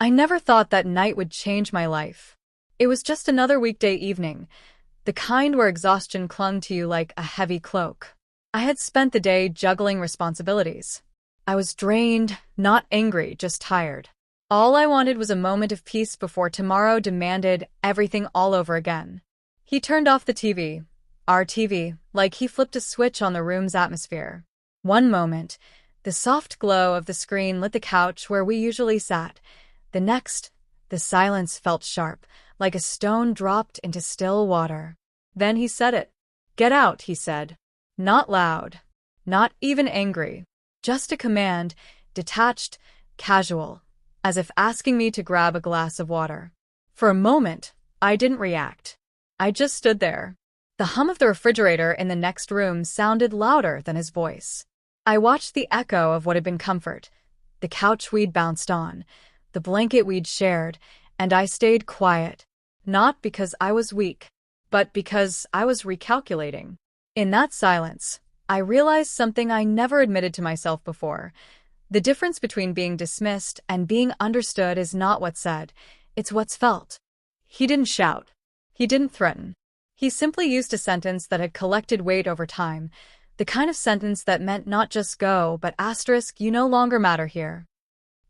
I never thought that night would change my life. It was just another weekday evening, the kind where exhaustion clung to you like a heavy cloak. I had spent the day juggling responsibilities. I was drained, not angry, just tired. All I wanted was a moment of peace before tomorrow demanded everything all over again. He turned off the TV, our TV, like he flipped a switch on the room's atmosphere. One moment, the soft glow of the screen lit the couch where we usually sat. The next, the silence felt sharp, like a stone dropped into still water. Then he said it. "Get out," he said. Not loud, not even angry, just a command, detached, casual, as if asking me to grab a glass of water. For a moment, I didn't react. I just stood there. The hum of the refrigerator in the next room sounded louder than his voice. I watched the echo of what had been comfort, the couch we'd bounced on, the blanket we'd shared, and I stayed quiet, not because I was weak, but because I was recalculating. In that silence, I realized something I never admitted to myself before. The difference between being dismissed and being understood is not what's said, it's what's felt. He didn't shout. He didn't threaten. He simply used a sentence that had collected weight over time, the kind of sentence that meant not just go, but asterisk, you no longer matter here.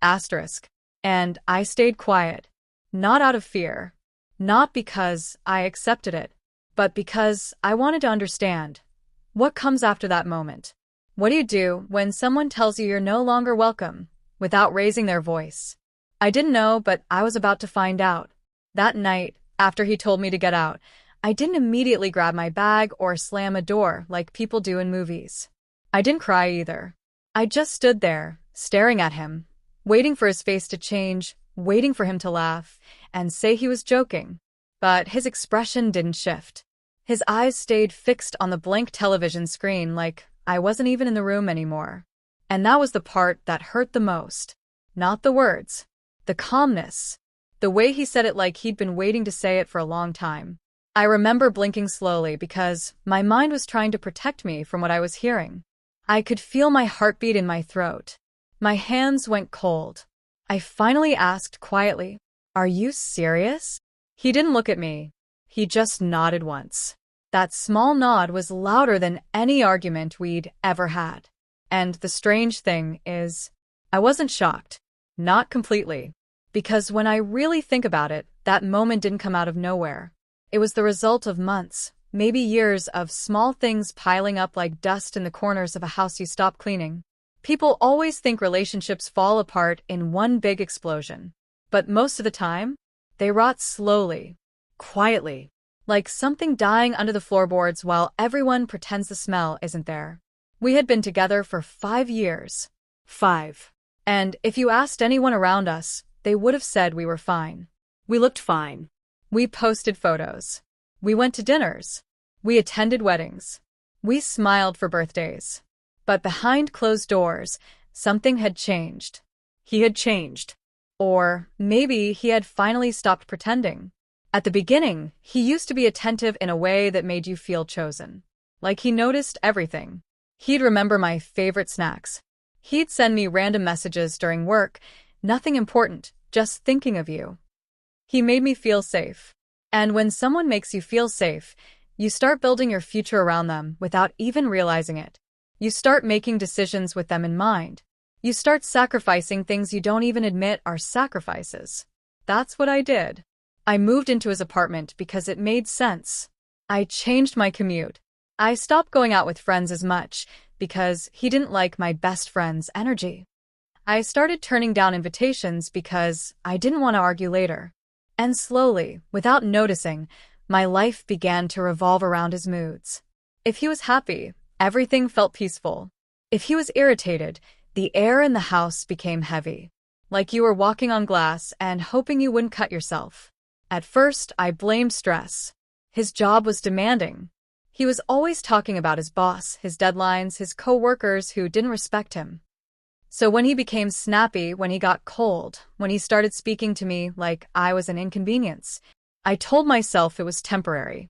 Asterisk. And I stayed quiet. Not out of fear. Not because I accepted it, but because I wanted to understand. What comes after that moment? What do you do when someone tells you you're no longer welcome, without raising their voice? I didn't know, but I was about to find out. That night, after he told me to get out, I didn't immediately grab my bag or slam a door like people do in movies. I didn't cry either. I just stood there, staring at him, waiting for his face to change, waiting for him to laugh, and say he was joking. But his expression didn't shift. His eyes stayed fixed on the blank television screen like I wasn't even in the room anymore. And that was the part that hurt the most. Not the words. The calmness. The way he said it like he'd been waiting to say it for a long time. I remember blinking slowly because my mind was trying to protect me from what I was hearing. I could feel my heartbeat in my throat. My hands went cold. I finally asked quietly, "Are you serious?" He didn't look at me. He just nodded once. That small nod was louder than any argument we'd ever had. And the strange thing is, I wasn't shocked. Not completely. Because when I really think about it, that moment didn't come out of nowhere. It was the result of months, maybe years of small things piling up like dust in the corners of a house you stop cleaning. People always think relationships fall apart in one big explosion. But most of the time, they rot slowly, quietly, like something dying under the floorboards while everyone pretends the smell isn't there. We had been together for 5 years. 5. And if you asked anyone around us, they would have said we were fine. We looked fine. We posted photos. We went to dinners. We attended weddings. We smiled for birthdays. But behind closed doors, something had changed. He had changed. Or maybe he had finally stopped pretending. At the beginning, he used to be attentive in a way that made you feel chosen. Like he noticed everything. He'd remember my favorite snacks. He'd send me random messages during work, nothing important, just thinking of you. He made me feel safe. And when someone makes you feel safe, you start building your future around them without even realizing it. You start making decisions with them in mind. You start sacrificing things you don't even admit are sacrifices. That's what I did. I moved into his apartment because it made sense. I changed my commute. I stopped going out with friends as much because he didn't like my best friend's energy. I started turning down invitations because I didn't want to argue later. And slowly, without noticing, my life began to revolve around his moods. If he was happy, everything felt peaceful. If he was irritated, the air in the house became heavy. Like you were walking on glass and hoping you wouldn't cut yourself. At first, I blamed stress. His job was demanding. He was always talking about his boss, his deadlines, his co-workers who didn't respect him. So when he became snappy, when he got cold, when he started speaking to me like I was an inconvenience, I told myself it was temporary.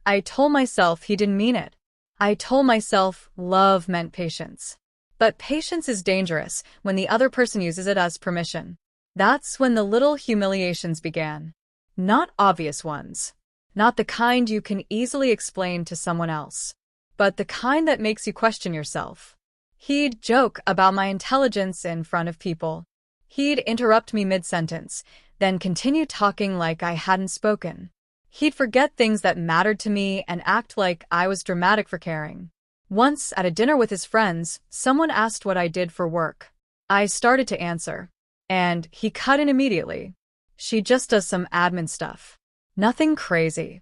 I told myself he didn't mean it. I told myself love meant patience. But patience is dangerous when the other person uses it as permission. That's when the little humiliations began. Not obvious ones. Not the kind you can easily explain to someone else, but the kind that makes you question yourself. He'd joke about my intelligence in front of people. He'd interrupt me mid-sentence, then continue talking like I hadn't spoken. He'd forget things that mattered to me and act like I was dramatic for caring. Once, at a dinner with his friends, someone asked what I did for work. I started to answer, and he cut in immediately. She just does some admin stuff. Nothing crazy.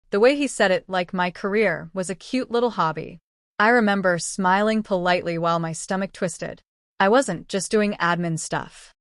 The way he said it, like my career was a cute little hobby. I remember smiling politely while my stomach twisted. I wasn't just doing admin stuff.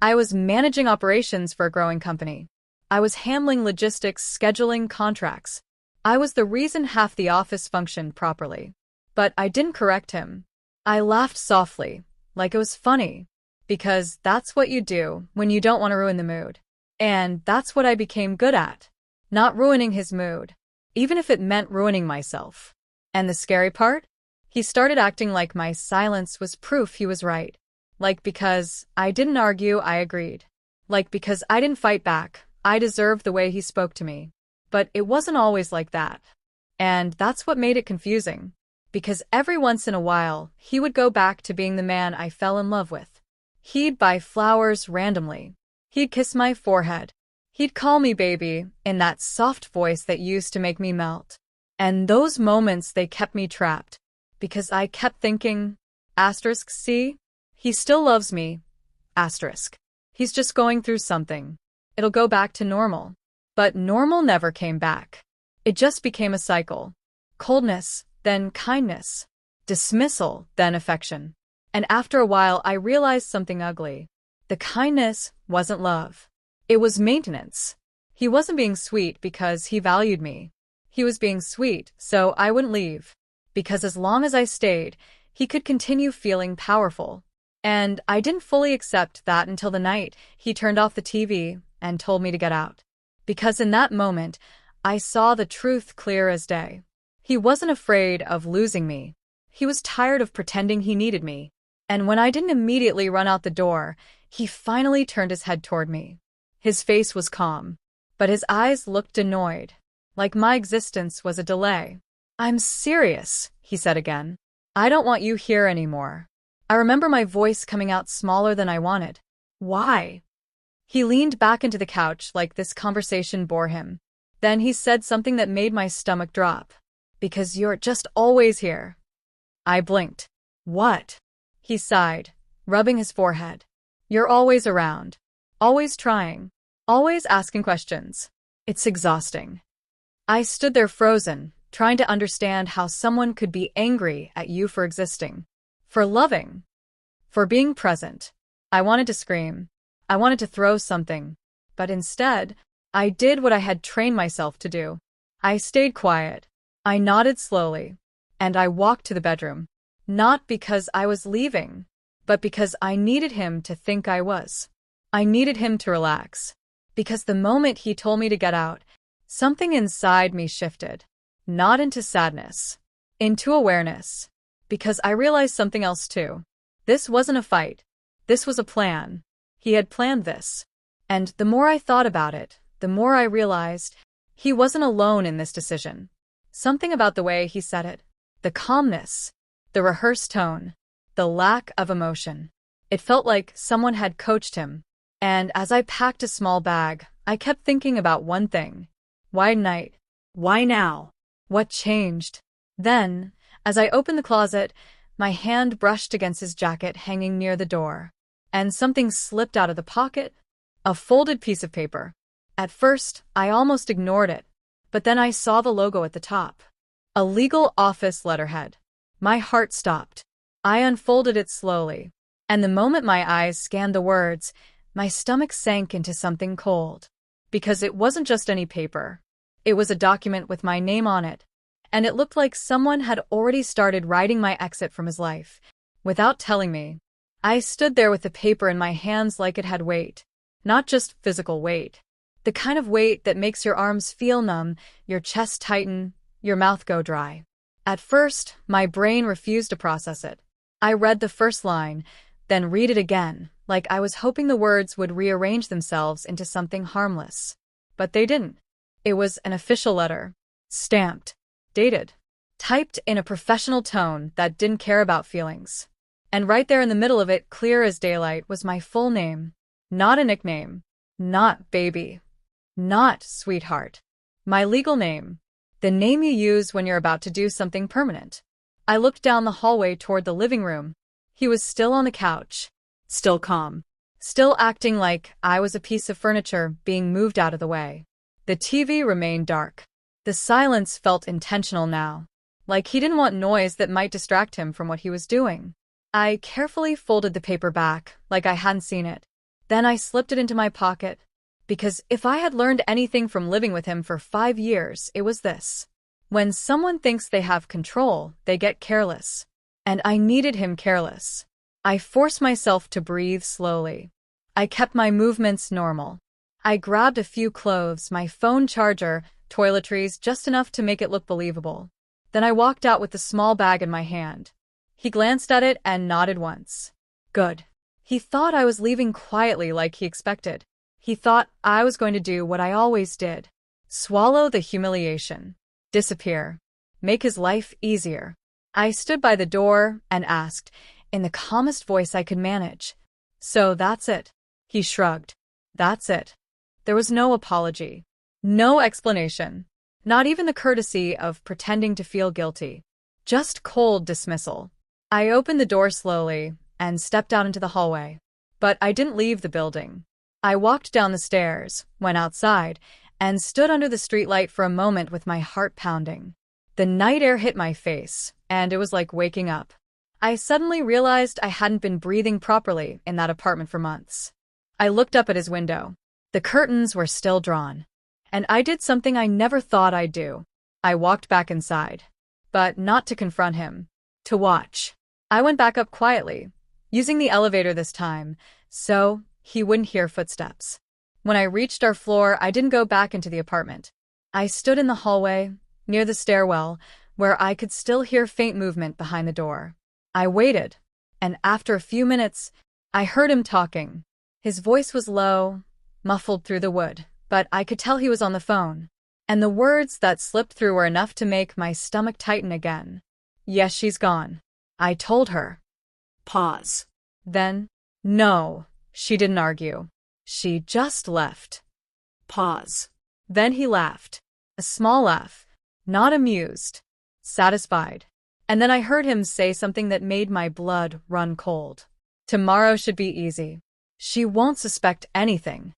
I was managing operations for a growing company. I was handling logistics, scheduling contracts. I was the reason half the office functioned properly. But I didn't correct him. I laughed softly, like it was funny, because that's what you do when you don't want to ruin the mood. And that's what I became good at. Not ruining his mood, even if it meant ruining myself. And the scary part? He started acting like my silence was proof he was right. Like because I didn't argue, I agreed. Like because I didn't fight back, I deserved the way he spoke to me. But it wasn't always like that. And that's what made it confusing. Because every once in a while, he would go back to being the man I fell in love with. He'd buy flowers randomly. He'd kiss my forehead. He'd call me baby in that soft voice that used to make me melt. And those moments, they kept me trapped. Because I kept thinking, see? He still loves me. He's just going through something. It'll go back to normal. But normal never came back. It just became a cycle. Coldness, then kindness. Dismissal, then affection. And after a while, I realized something ugly. The kindness wasn't love. It was maintenance. He wasn't being sweet because he valued me. He was being sweet so I wouldn't leave. Because as long as I stayed, he could continue feeling powerful. And I didn't fully accept that until the night he turned off the TV and told me to get out. Because in that moment, I saw the truth clear as day. He wasn't afraid of losing me. He was tired of pretending he needed me. And when I didn't immediately run out the door, he finally turned his head toward me. His face was calm, but his eyes looked annoyed, like my existence was a delay. "I'm serious," he said again. "I don't want you here anymore." I remember my voice coming out smaller than I wanted. "Why?" He leaned back into the couch like this conversation bore him. Then he said something that made my stomach drop. "Because you're just always here." I blinked. "What?" He sighed, rubbing his forehead. "You're always around. Always trying. Always asking questions. It's exhausting." I stood there frozen, trying to understand how someone could be angry at you for existing, for loving, for being present. I wanted to scream. I wanted to throw something. But instead, I did what I had trained myself to do. I stayed quiet. I nodded slowly. And I walked to the bedroom. Not because I was leaving, but because I needed him to think I was. I needed him to relax. Because the moment he told me to get out, something inside me shifted. Not into sadness. Into awareness. Because I realized something else too. This wasn't a fight. This was a plan. He had planned this. And the more I thought about it, the more I realized he wasn't alone in this decision. Something about the way he said it. The calmness. The rehearsed tone. The lack of emotion. It felt like someone had coached him. And as I packed a small bag, I kept thinking about one thing. Why night? Why now? What changed? Then, as I opened the closet, my hand brushed against his jacket hanging near the door. And something slipped out of the pocket. A folded piece of paper. At first, I almost ignored it. But then I saw the logo at the top. A legal office letterhead. My heart stopped. I unfolded it slowly. And the moment my eyes scanned the words, my stomach sank into something cold. Because it wasn't just any paper. It was a document with my name on it. And it looked like someone had already started writing my exit from his life, without telling me. I stood there with the paper in my hands like it had weight. Not just physical weight. The kind of weight that makes your arms feel numb, your chest tighten, your mouth go dry. At first, my brain refused to process it. I read the first line, then read it again, like I was hoping the words would rearrange themselves into something harmless. But they didn't. It was an official letter. Stamped. Dated. Typed in a professional tone that didn't care about feelings. And right there in the middle of it, clear as daylight, was my full name. Not a nickname. Not baby. Not sweetheart. My legal name. The name you use when you're about to do something permanent. I looked down the hallway toward the living room. He was still on the couch. Still calm. Still acting like I was a piece of furniture being moved out of the way. The TV remained dark. The silence felt intentional now. Like he didn't want noise that might distract him from what he was doing. I carefully folded the paper back, like I hadn't seen it. Then I slipped it into my pocket. Because if I had learned anything from living with him for 5 years, it was this. When someone thinks they have control, they get careless. And I needed him careless. I forced myself to breathe slowly. I kept my movements normal. I grabbed a few clothes, my phone charger, toiletries, just enough to make it look believable. Then I walked out with the small bag in my hand. He glanced at it and nodded once. Good. He thought I was leaving quietly like he expected. He thought I was going to do what I always did. Swallow the humiliation. Disappear. Make his life easier. I stood by the door and asked, in the calmest voice I could manage. So that's it. He shrugged. That's it. There was no apology. No explanation. Not even the courtesy of pretending to feel guilty. Just cold dismissal. I opened the door slowly and stepped out into the hallway. But I didn't leave the building. I walked down the stairs, went outside, and stood under the streetlight for a moment with my heart pounding. The night air hit my face, and it was like waking up. I suddenly realized I hadn't been breathing properly in that apartment for months. I looked up at his window. The curtains were still drawn. And I did something I never thought I'd do. I walked back inside. But not to confront him. To watch. I went back up quietly, using the elevator this time, so he wouldn't hear footsteps. When I reached our floor, I didn't go back into the apartment. I stood in the hallway, near the stairwell, where I could still hear faint movement behind the door. I waited, and after a few minutes, I heard him talking. His voice was low, muffled through the wood, but I could tell he was on the phone. And the words that slipped through were enough to make my stomach tighten again. Yes, she's gone. I told her. Pause. Then, no, she didn't argue. She just left. Pause. Then he laughed. A small laugh. Not amused. Satisfied. And then I heard him say something that made my blood run cold. Tomorrow should be easy. She won't suspect anything.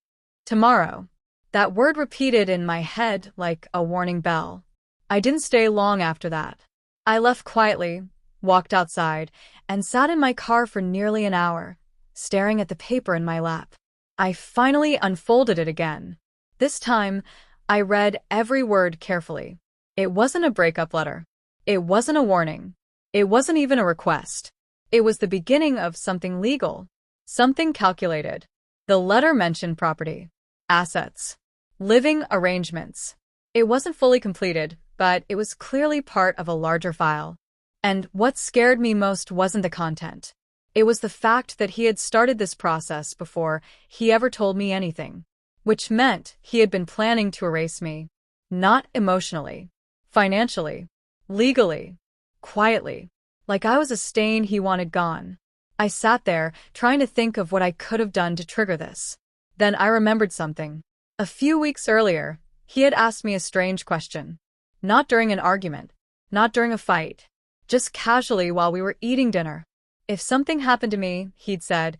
Tomorrow. That word repeated in my head like a warning bell. I didn't stay long after that. I left quietly, walked outside, and sat in my car for nearly an hour, staring at the paper in my lap. I finally unfolded it again. This time, I read every word carefully. It wasn't a breakup letter. It wasn't a warning. It wasn't even a request. It was the beginning of something legal. Something calculated. The letter mentioned property, assets, living arrangements. It wasn't fully completed, but it was clearly part of a larger file. And what scared me most wasn't the content. It was the fact that he had started this process before he ever told me anything, which meant he had been planning to erase me. Not emotionally, financially, legally, quietly, like I was a stain he wanted gone. I sat there, trying to think of what I could have done to trigger this. Then I remembered something. A few weeks earlier, he had asked me a strange question. Not during an argument, not during a fight, just casually while we were eating dinner. If something happened to me, he'd said,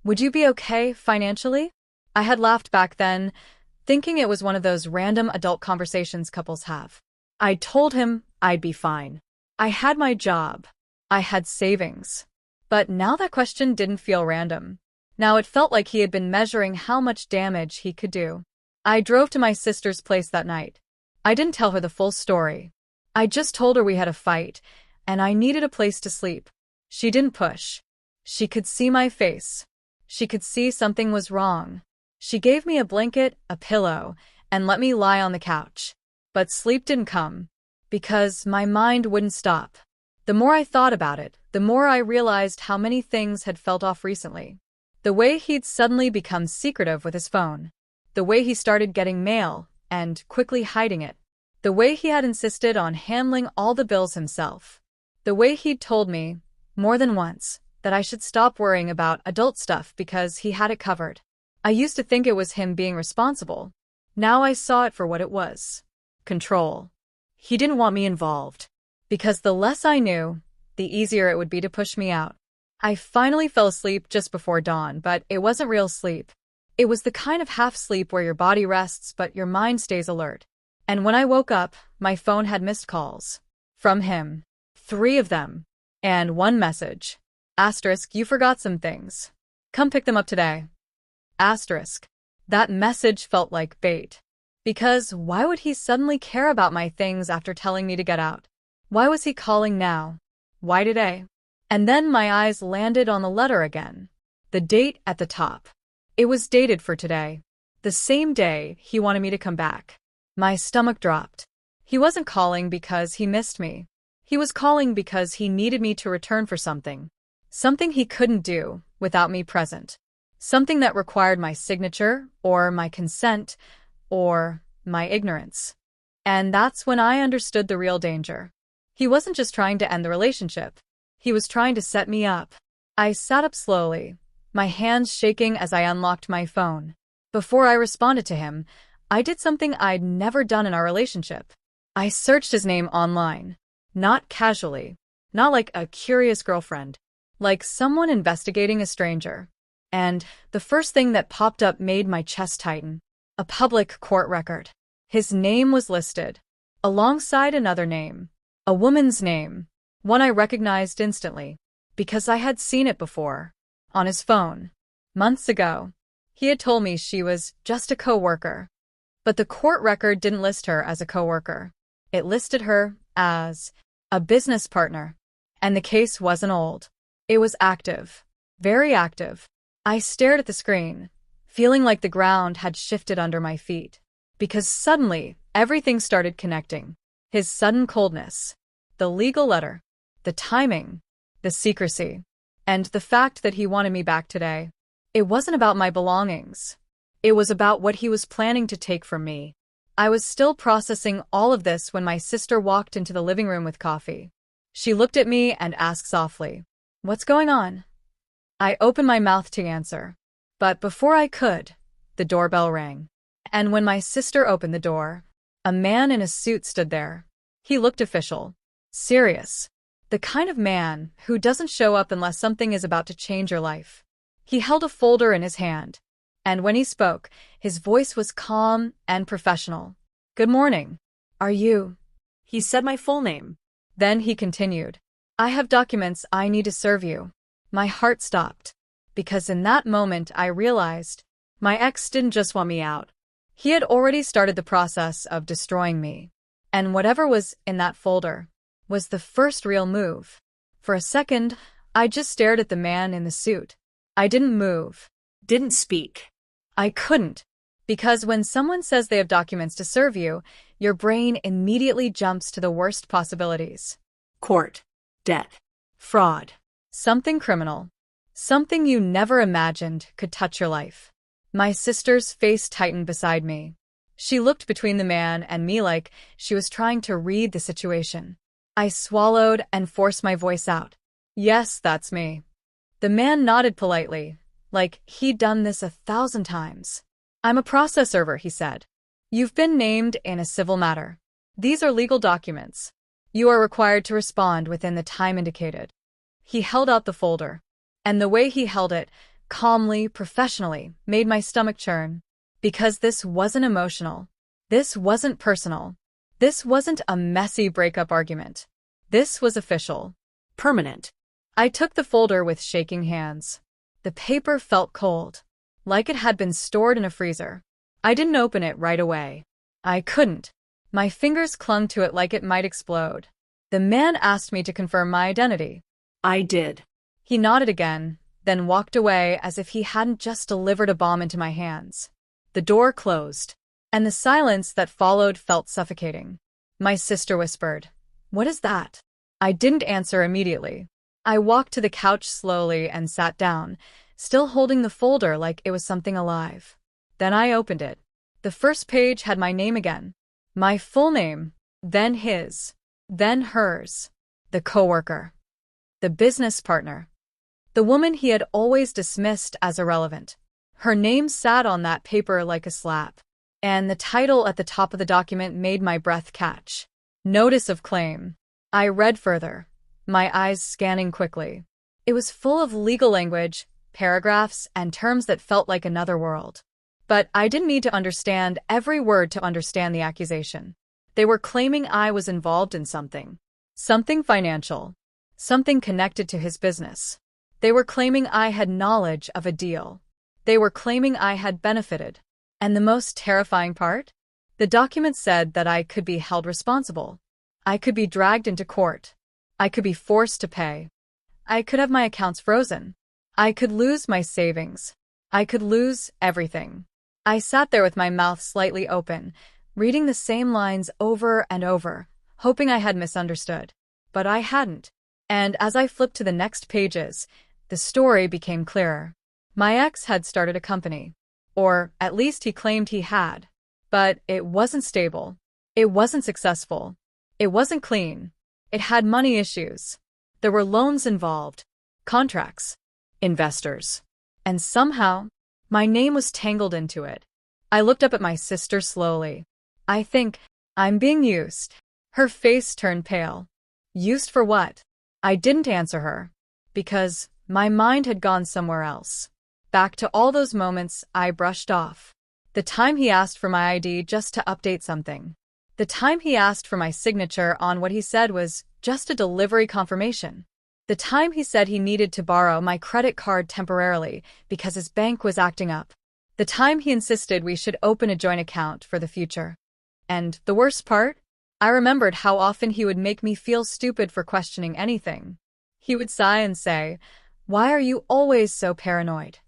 would you be okay financially? I had laughed back then, thinking it was one of those random adult conversations couples have. I told him I'd be fine. I had my job. I had savings. But now that question didn't feel random. Now it felt like he had been measuring how much damage he could do. I drove to my sister's place that night. I didn't tell her the full story. I just told her we had a fight, and I needed a place to sleep. She didn't push. She could see my face. She could see something was wrong. She gave me a blanket, a pillow, and let me lie on the couch. But sleep didn't come, because my mind wouldn't stop. The more I thought about it, the more I realized how many things had felt off recently. The The way he'd suddenly become secretive with his phone. The way he started getting mail and quickly hiding it. The way he had insisted on handling all the bills himself. The way he'd told me, more than once, that I should stop worrying about adult stuff because he had it covered. I used to think it was him being responsible. Now I saw it for what it was. Control. He didn't want me involved. Because the less I knew, the easier it would be to push me out. I finally fell asleep just before dawn, but it wasn't real sleep. It was the kind of half-sleep where your body rests but your mind stays alert. And when I woke up, my phone had missed calls. From him. 3 of them. And 1 message. Asterisk, you forgot some things. Come pick them up today. Asterisk. That message felt like bait. Because why would he suddenly care about my things after telling me to get out? Why was he calling now? Why today? And then my eyes landed on the letter again. The date at the top. It was dated for today. The same day he wanted me to come back. My stomach dropped. He wasn't calling because he missed me. He was calling because he needed me to return for something. Something he couldn't do without me present. Something that required my signature, or my consent, or my ignorance. And that's when I understood the real danger. He wasn't just trying to end the relationship. He was trying to set me up. I sat up slowly, my hands shaking as I unlocked my phone. Before I responded to him, I did something I'd never done in our relationship. I searched his name online. Not casually. Not like a curious girlfriend. Like someone investigating a stranger. And the first thing that popped up made my chest tighten. A public court record. His name was listed. Alongside another name. A woman's name. One I recognized instantly. Because I had seen it before. On his phone. Months ago. He had told me she was just a co-worker. But the court record didn't list her as a co-worker. It listed her as a business partner. And the case wasn't old. It was active. Very active. I stared at the screen, feeling like the ground had shifted under my feet. Because suddenly, everything started connecting. His sudden coldness. The legal letter. The timing. The secrecy. And the fact that he wanted me back today. It wasn't about my belongings. It was about what he was planning to take from me. I was still processing all of this when my sister walked into the living room with coffee. She looked at me and asked softly, "What's going on?" I opened my mouth to answer. But before I could, the doorbell rang. And when my sister opened the door, a man in a suit stood there. He looked official. Serious. The kind of man who doesn't show up unless something is about to change your life. He held a folder in his hand. And when he spoke, his voice was calm and professional. "Good morning. Are you?" He said my full name. Then he continued. "I have documents I need to serve you." My heart stopped. Because in that moment I realized my ex didn't just want me out. He had already started the process of destroying me. And whatever was in that folder was the first real move. For a second, I just stared at the man in the suit. I didn't move. Didn't speak. I couldn't. Because when someone says they have documents to serve you, your brain immediately jumps to the worst possibilities. Court. Debt. Fraud. Something criminal. Something you never imagined could touch your life. My sister's face tightened beside me. She looked between the man and me like she was trying to read the situation. I swallowed and forced my voice out. "Yes, that's me." The man nodded politely, like he'd done this 1,000 times. "I'm a process server," he said. "You've been named in a civil matter. These are legal documents. You are required to respond within the time indicated." He held out the folder. And the way he held it, calmly, professionally, made my stomach churn. Because this wasn't emotional. This wasn't personal. This wasn't a messy breakup argument. This was official. Permanent. I took the folder with shaking hands. The paper felt cold, like it had been stored in a freezer. I didn't open it right away. I couldn't. My fingers clung to it like it might explode. The man asked me to confirm my identity. I did. He nodded again, then walked away as if he hadn't just delivered a bomb into my hands. The door closed, and the silence that followed felt suffocating. My sister whispered, "What is that?" I didn't answer immediately. I walked to the couch slowly and sat down, still holding the folder like it was something alive. Then I opened it. The first page had my name again. My full name, then his, then hers. The coworker. The business partner. The woman he had always dismissed as irrelevant. Her name sat on that paper like a slap. And the title at the top of the document made my breath catch. Notice of claim. I read further, my eyes scanning quickly. It was full of legal language, paragraphs, and terms that felt like another world. But I didn't need to understand every word to understand the accusation. They were claiming I was involved in something. Something financial. Something connected to his business. They were claiming I had knowledge of a deal. They were claiming I had benefited. And the most terrifying part? The document said that I could be held responsible. I could be dragged into court. I could be forced to pay. I could have my accounts frozen. I could lose my savings. I could lose everything. I sat there with my mouth slightly open, reading the same lines over and over, hoping I had misunderstood. But I hadn't. And as I flipped to the next pages, the story became clearer. My ex had started a company. Or at least he claimed he had. But it wasn't stable. It wasn't successful. It wasn't clean. It had money issues. There were loans involved, contracts, investors. And somehow, my name was tangled into it. I looked up at my sister slowly. I think I'm being used. Her face turned pale. Used for what? I didn't answer her. Because my mind had gone somewhere else. Back to all those moments I brushed off. The time he asked for my ID just to update something. The time he asked for my signature on what he said was just a delivery confirmation. The time he said he needed to borrow my credit card temporarily because his bank was acting up. The time he insisted we should open a joint account for the future. And the worst part? I remembered how often he would make me feel stupid for questioning anything. He would sigh and say, "Why are you always so paranoid?"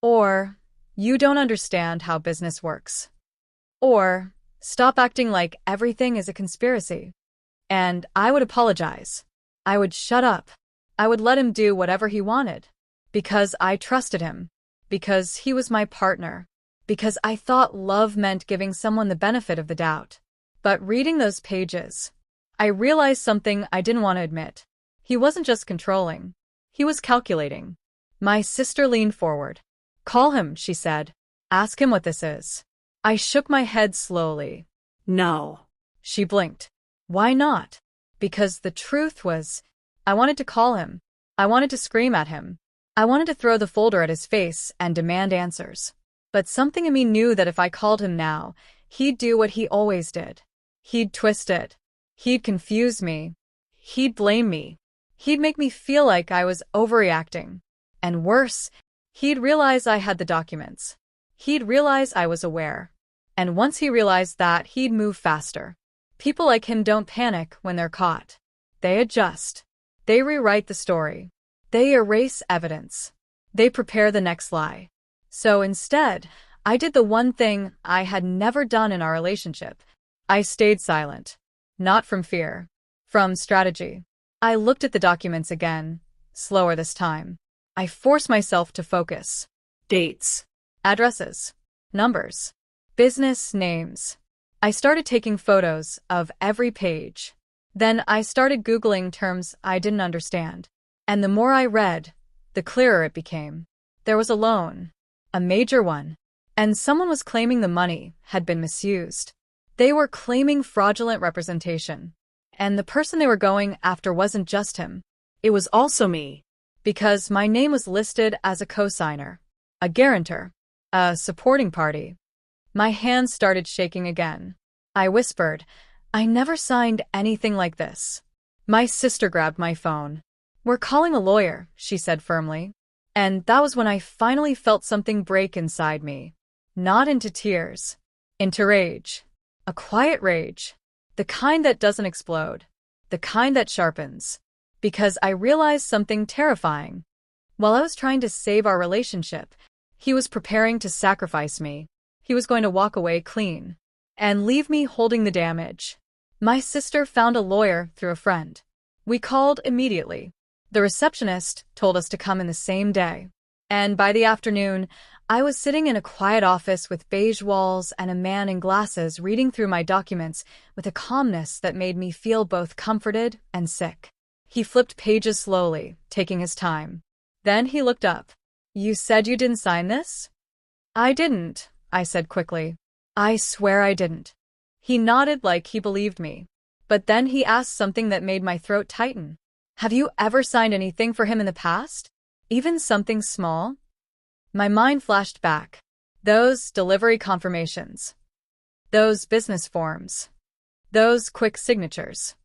Or, "You don't understand how business works." Or, "Stop acting like everything is a conspiracy." And I would apologize. I would shut up. I would let him do whatever he wanted. Because I trusted him. Because he was my partner. Because I thought love meant giving someone the benefit of the doubt. But reading those pages, I realized something I didn't want to admit. He wasn't just controlling. He was calculating. My sister leaned forward. "Call him," she said. "Ask him what this is." I shook my head slowly. No. She blinked. Why not? Because the truth was, I wanted to call him. I wanted to scream at him. I wanted to throw the folder at his face and demand answers. But something in me knew that if I called him now, he'd do what he always did. He'd twist it. He'd confuse me. He'd blame me. He'd make me feel like I was overreacting. And worse, he'd realize I had the documents. He'd realize I was aware. And once he realized that, he'd move faster. People like him don't panic when they're caught. They adjust. They rewrite the story. They erase evidence. They prepare the next lie. So instead, I did the one thing I had never done in our relationship. I stayed silent. Not from fear. From strategy. I looked at the documents again, slower this time. I forced myself to focus. Dates. Addresses. Numbers. Business names. I started taking photos of every page. Then I started Googling terms I didn't understand. And the more I read, the clearer it became. There was a loan. A major one. And someone was claiming the money had been misused. They were claiming fraudulent representation. And the person they were going after wasn't just him. It was also me. Because my name was listed as a co-signer, a guarantor, a supporting party. My hands started shaking again. I whispered, "I never signed anything like this." My sister grabbed my phone. "We're calling a lawyer," she said firmly. And that was when I finally felt something break inside me. Not into tears. Into rage. A quiet rage. The kind that doesn't explode. The kind that sharpens. Because I realized something terrifying. While I was trying to save our relationship, he was preparing to sacrifice me. He was going to walk away clean. And leave me holding the damage. My sister found a lawyer through a friend. We called immediately. The receptionist told us to come in the same day. And by the afternoon, I was sitting in a quiet office with beige walls and a man in glasses reading through my documents with a calmness that made me feel both comforted and sick. He flipped pages slowly, taking his time. Then he looked up. "You said you didn't sign this?" "I didn't," I said quickly. "I swear I didn't." He nodded like he believed me. But then he asked something that made my throat tighten. "Have you ever signed anything for him in the past? Even something small?" My mind flashed back. Those delivery confirmations. Those business forms. Those quick signatures.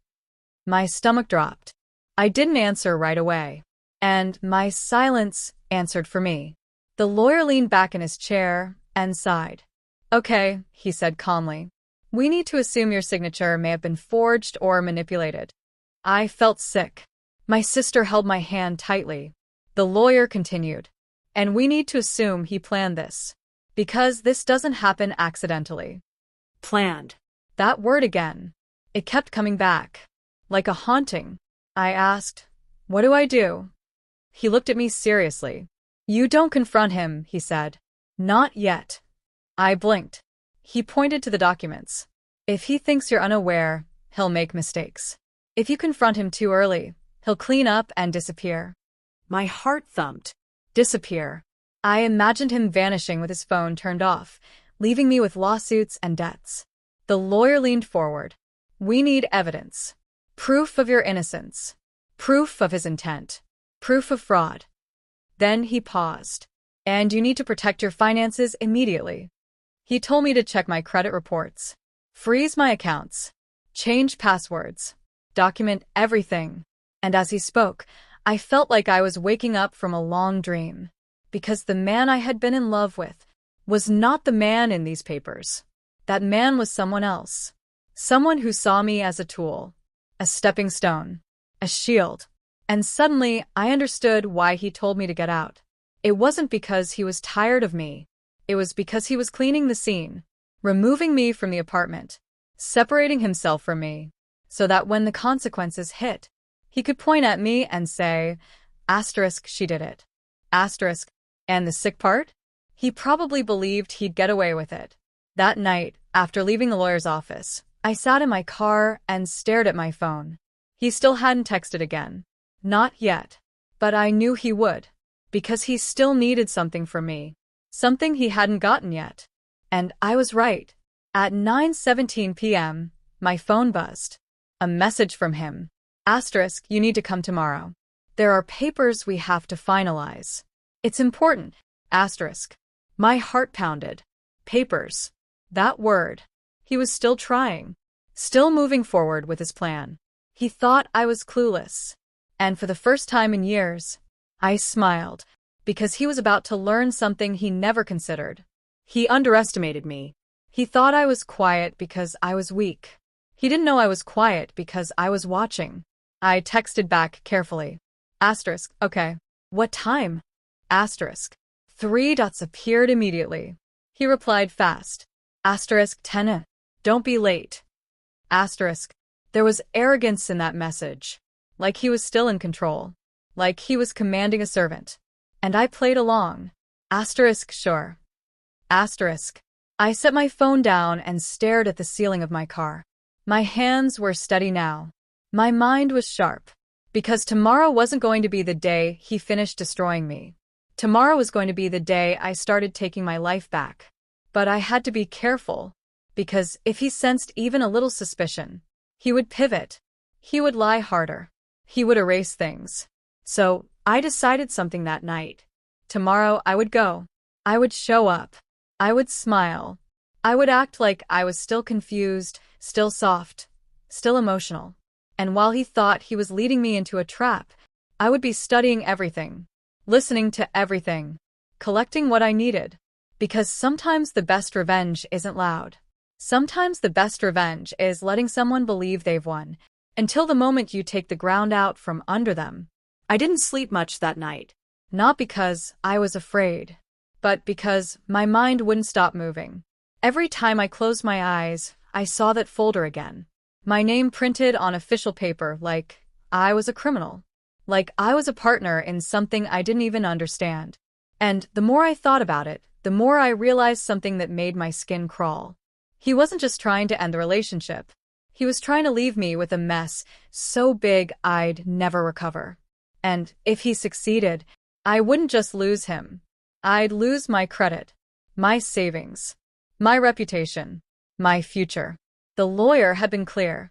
My stomach dropped. I didn't answer right away. And my silence answered for me. The lawyer leaned back in his chair and sighed. "Okay," he said calmly. "We need to assume your signature may have been forged or manipulated." I felt sick. My sister held my hand tightly. The lawyer continued. "And we need to assume he planned this. Because this doesn't happen accidentally." Planned. That word again. It kept coming back. Like a haunting. I asked, "What do I do?" He looked at me seriously. "You don't confront him," he said. "Not yet." I blinked. He pointed to the documents. "If he thinks you're unaware, he'll make mistakes. If you confront him too early, he'll clean up and disappear." My heart thumped. Disappear. I imagined him vanishing with his phone turned off, leaving me with lawsuits and debts. The lawyer leaned forward. "We need evidence. Proof of your innocence. Proof of his intent. Proof of fraud." Then he paused. "And you need to protect your finances immediately." He told me to check my credit reports, freeze my accounts, change passwords, document everything. And as he spoke, I felt like I was waking up from a long dream, because the man I had been in love with was not the man in these papers. That man was someone else. Someone who saw me as a tool, a stepping stone, a shield. And suddenly I understood why he told me to get out. It wasn't because he was tired of me. It was because he was cleaning the scene, removing me from the apartment, separating himself from me, so that when the consequences hit, he could point at me and say, asterisk, she did it. Asterisk, and the sick part? He probably believed he'd get away with it. That night, after leaving the lawyer's office, I sat in my car and stared at my phone. He still hadn't texted again. Not yet. But I knew he would. Because he still needed something from me. Something he hadn't gotten yet. And I was right. At 9:17 p.m., my phone buzzed. A message from him. Asterisk, you need to come tomorrow. There are papers we have to finalize. It's important. Asterisk. My heart pounded. Papers. That word. He was still trying. Still moving forward with his plan. He thought I was clueless. And for the first time in years, I smiled, because he was about to learn something he never considered. He underestimated me. He thought I was quiet because I was weak. He didn't know I was quiet because I was watching. I texted back carefully. Asterisk, okay. What time? Asterisk. 3 dots appeared immediately. He replied fast. Asterisk 10. Don't be late. Asterisk. There was arrogance in that message. Like he was still in control. Like he was commanding a servant. And I played along. Asterisk sure. Asterisk. I set my phone down and stared at the ceiling of my car. My hands were steady now. My mind was sharp. Because tomorrow wasn't going to be the day he finished destroying me. Tomorrow was going to be the day I started taking my life back. But I had to be careful. Because if he sensed even a little suspicion, he would pivot. He would lie harder. He would erase things. So, I decided something that night. Tomorrow I would go. I would show up. I would smile. I would act like I was still confused, still soft, still emotional. And while he thought he was leading me into a trap, I would be studying everything, listening to everything, collecting what I needed. Because sometimes the best revenge isn't loud. Sometimes the best revenge is letting someone believe they've won, until the moment you take the ground out from under them. I didn't sleep much that night. Not because I was afraid, but because my mind wouldn't stop moving. Every time I closed my eyes, I saw that folder again. My name printed on official paper like I was a criminal. Like I was a partner in something I didn't even understand. And the more I thought about it, the more I realized something that made my skin crawl. He wasn't just trying to end the relationship. He was trying to leave me with a mess so big I'd never recover. And if he succeeded, I wouldn't just lose him. I'd lose my credit, my savings, my reputation, my future. The lawyer had been clear.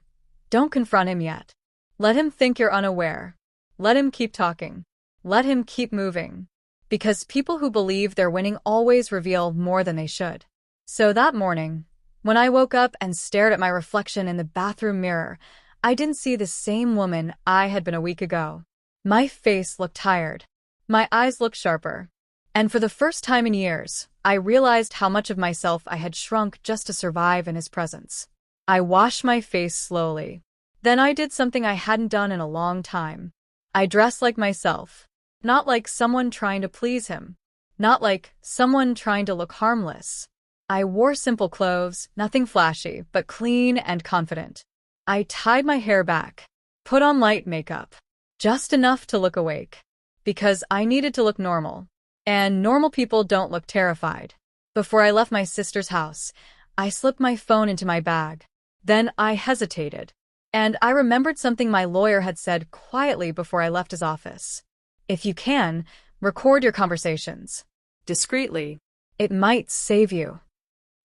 Don't confront him yet. Let him think you're unaware. Let him keep talking. Let him keep moving. Because people who believe they're winning always reveal more than they should. So that morning, when I woke up and stared at my reflection in the bathroom mirror, I didn't see the same woman I had been a week ago. My face looked tired. My eyes looked sharper. And for the first time in years, I realized how much of myself I had shrunk just to survive in his presence. I washed my face slowly. Then I did something I hadn't done in a long time. I dressed like myself. Not like someone trying to please him. Not like someone trying to look harmless. I wore simple clothes, nothing flashy, but clean and confident. I tied my hair back, put on light makeup, just enough to look awake. Because I needed to look normal. And normal people don't look terrified. Before I left my sister's house, I slipped my phone into my bag. Then I hesitated. And I remembered something my lawyer had said quietly before I left his office. If you can, record your conversations. Discreetly. It might save you.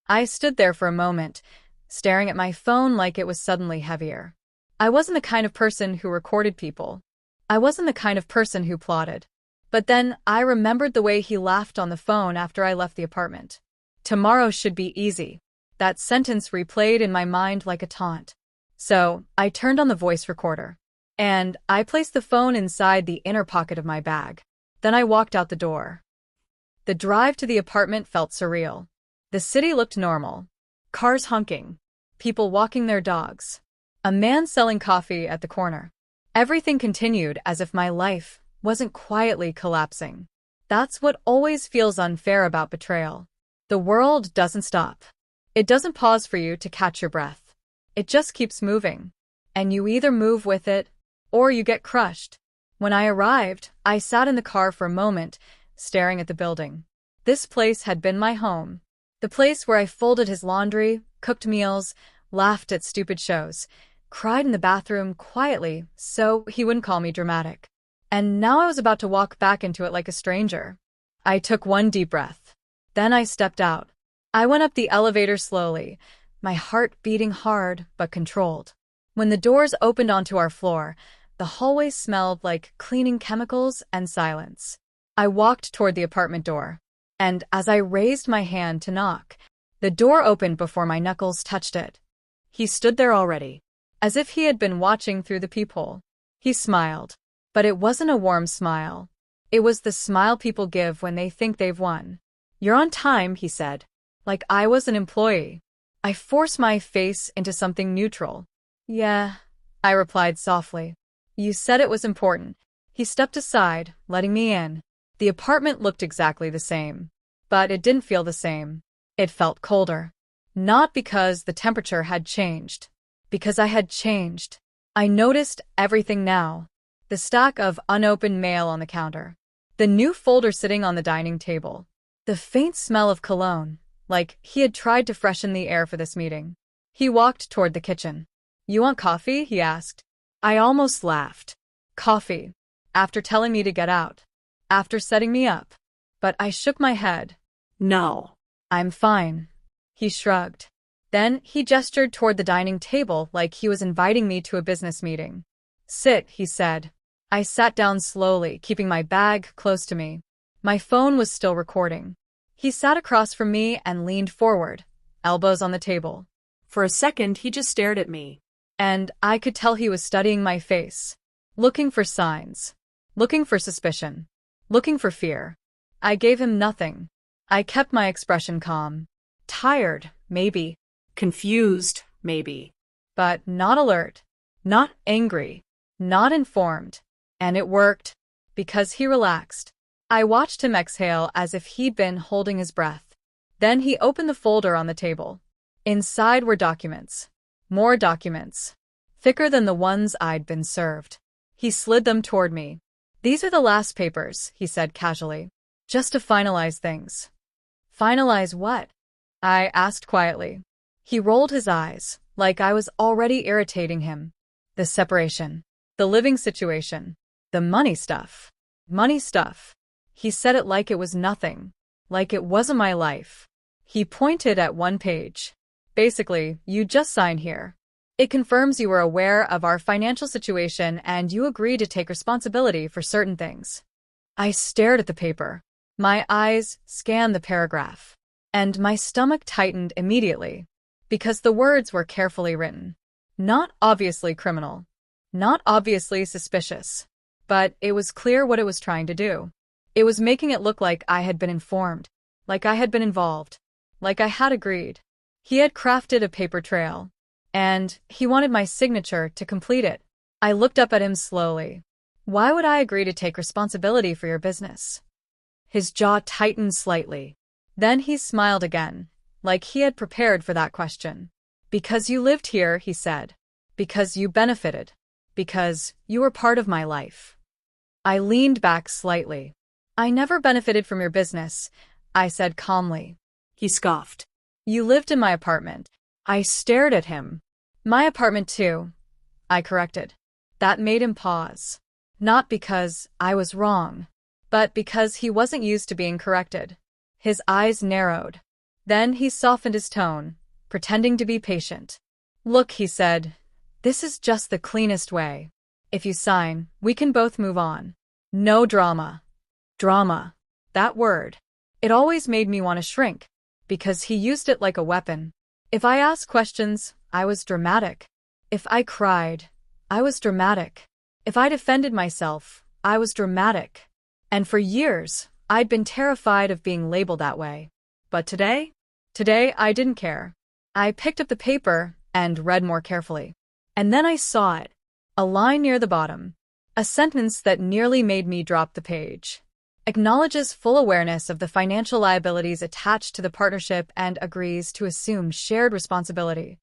I stood there for a moment, staring at my phone like it was suddenly heavier. I wasn't the kind of person who recorded people. I wasn't the kind of person who plotted. But then I remembered the way he laughed on the phone after I left the apartment. Tomorrow should be easy. That sentence replayed in my mind like a taunt. So I turned on the voice recorder. And I placed the phone inside the inner pocket of my bag. Then I walked out the door. The drive to the apartment felt surreal. The city looked normal. Cars honking. People walking their dogs. A man selling coffee at the corner. Everything continued as if my life wasn't quietly collapsing. That's what always feels unfair about betrayal. The world doesn't stop. It doesn't pause for you to catch your breath. It just keeps moving. And you either move with it, or you get crushed. When I arrived, I sat in the car for a moment, staring at the building. This place had been my home. The place where I folded his laundry, cooked meals, laughed at stupid shows, cried in the bathroom quietly so he wouldn't call me dramatic. And now I was about to walk back into it like a stranger. I took one deep breath. Then I stepped out. I went up the elevator slowly, my heart beating hard but controlled. When the doors opened onto our floor, the hallway smelled like cleaning chemicals and silence. I walked toward the apartment door. And as I raised my hand to knock, the door opened before my knuckles touched it. He stood there already, as if he had been watching through the peephole. He smiled. But it wasn't a warm smile. It was the smile people give when they think they've won. "You're on time," he said, like I was an employee. I forced my face into something neutral. "Yeah," I replied softly. "You said it was important." He stepped aside, letting me in. The apartment looked exactly the same. But it didn't feel the same. It felt colder. Not because the temperature had changed. Because I had changed. I noticed everything now. The stack of unopened mail on the counter. The new folder sitting on the dining table. The faint smell of cologne, like he had tried to freshen the air for this meeting. He walked toward the kitchen. "You want coffee?" he asked. I almost laughed. Coffee. After telling me to get out. After setting me up. But I shook my head. No. "I'm fine." He shrugged. Then he gestured toward the dining table like he was inviting me to a business meeting. "Sit," he said. I sat down slowly, keeping my bag close to me. My phone was still recording. He sat across from me and leaned forward, elbows on the table. For a second, he just stared at me. And I could tell he was studying my face, looking for signs, looking for suspicion, looking for fear. I gave him nothing. I kept my expression calm. Tired, maybe. Confused, maybe. But not alert, not angry, not informed. And it worked, because he relaxed. I watched him exhale as if he'd been holding his breath. Then he opened the folder on the table. Inside were documents. More documents. Thicker than the ones I'd been served. He slid them toward me. "These are the last papers," he said casually. Just to finalize things. Finalize what? I asked quietly. He rolled his eyes, like I was already irritating him. The separation. The living situation. The money stuff. Money stuff. He said it like it was nothing. Like it wasn't my life. He pointed at one page. Basically, you just sign here. It confirms you were aware of our financial situation and you agreed to take responsibility for certain things. I stared at the paper. My eyes scanned the paragraph. And my stomach tightened immediately. Because the words were carefully written. Not obviously criminal. Not obviously suspicious. But it was clear what it was trying to do. It was making it look like I had been informed. Like I had been involved. Like I had agreed. He had crafted a paper trail. And he wanted my signature to complete it. I looked up at him slowly. Why would I agree to take responsibility for your business? His jaw tightened slightly. Then he smiled again, like he had prepared for that question. Because you lived here, he said. Because you benefited. Because you were part of my life. I leaned back slightly. I never benefited from your business, I said calmly. He scoffed. You lived in my apartment. I stared at him. My apartment too, I corrected. That made him pause. Not because I was wrong, but because he wasn't used to being corrected. His eyes narrowed. Then he softened his tone, pretending to be patient. Look, he said, this is just the cleanest way. If you sign, we can both move on. No drama. Drama. That word. It always made me want to shrink, because he used it like a weapon. If I asked questions, I was dramatic. If I cried, I was dramatic. If I defended myself, I was dramatic. And for years, I'd been terrified of being labeled that way. But today I didn't care. I picked up the paper and read more carefully. And then I saw it. A line near the bottom. A sentence that nearly made me drop the page. Acknowledges full awareness of the financial liabilities attached to the partnership and agrees to assume shared responsibility.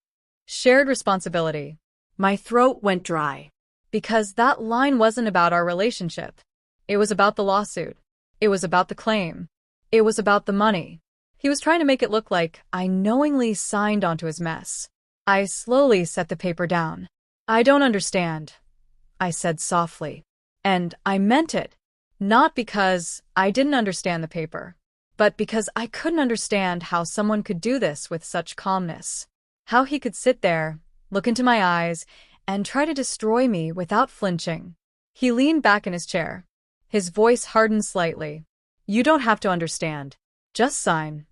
Shared responsibility. My throat went dry. Because that line wasn't about our relationship. It was about the lawsuit. It was about the claim. It was about the money. He was trying to make it look like I knowingly signed onto his mess. I slowly set the paper down. I don't understand, I said softly. And I meant it. Not because I didn't understand the paper, but because I couldn't understand how someone could do this with such calmness. How he could sit there, look into my eyes, and try to destroy me without flinching. He leaned back in his chair. His voice hardened slightly. You don't have to understand. Just sign.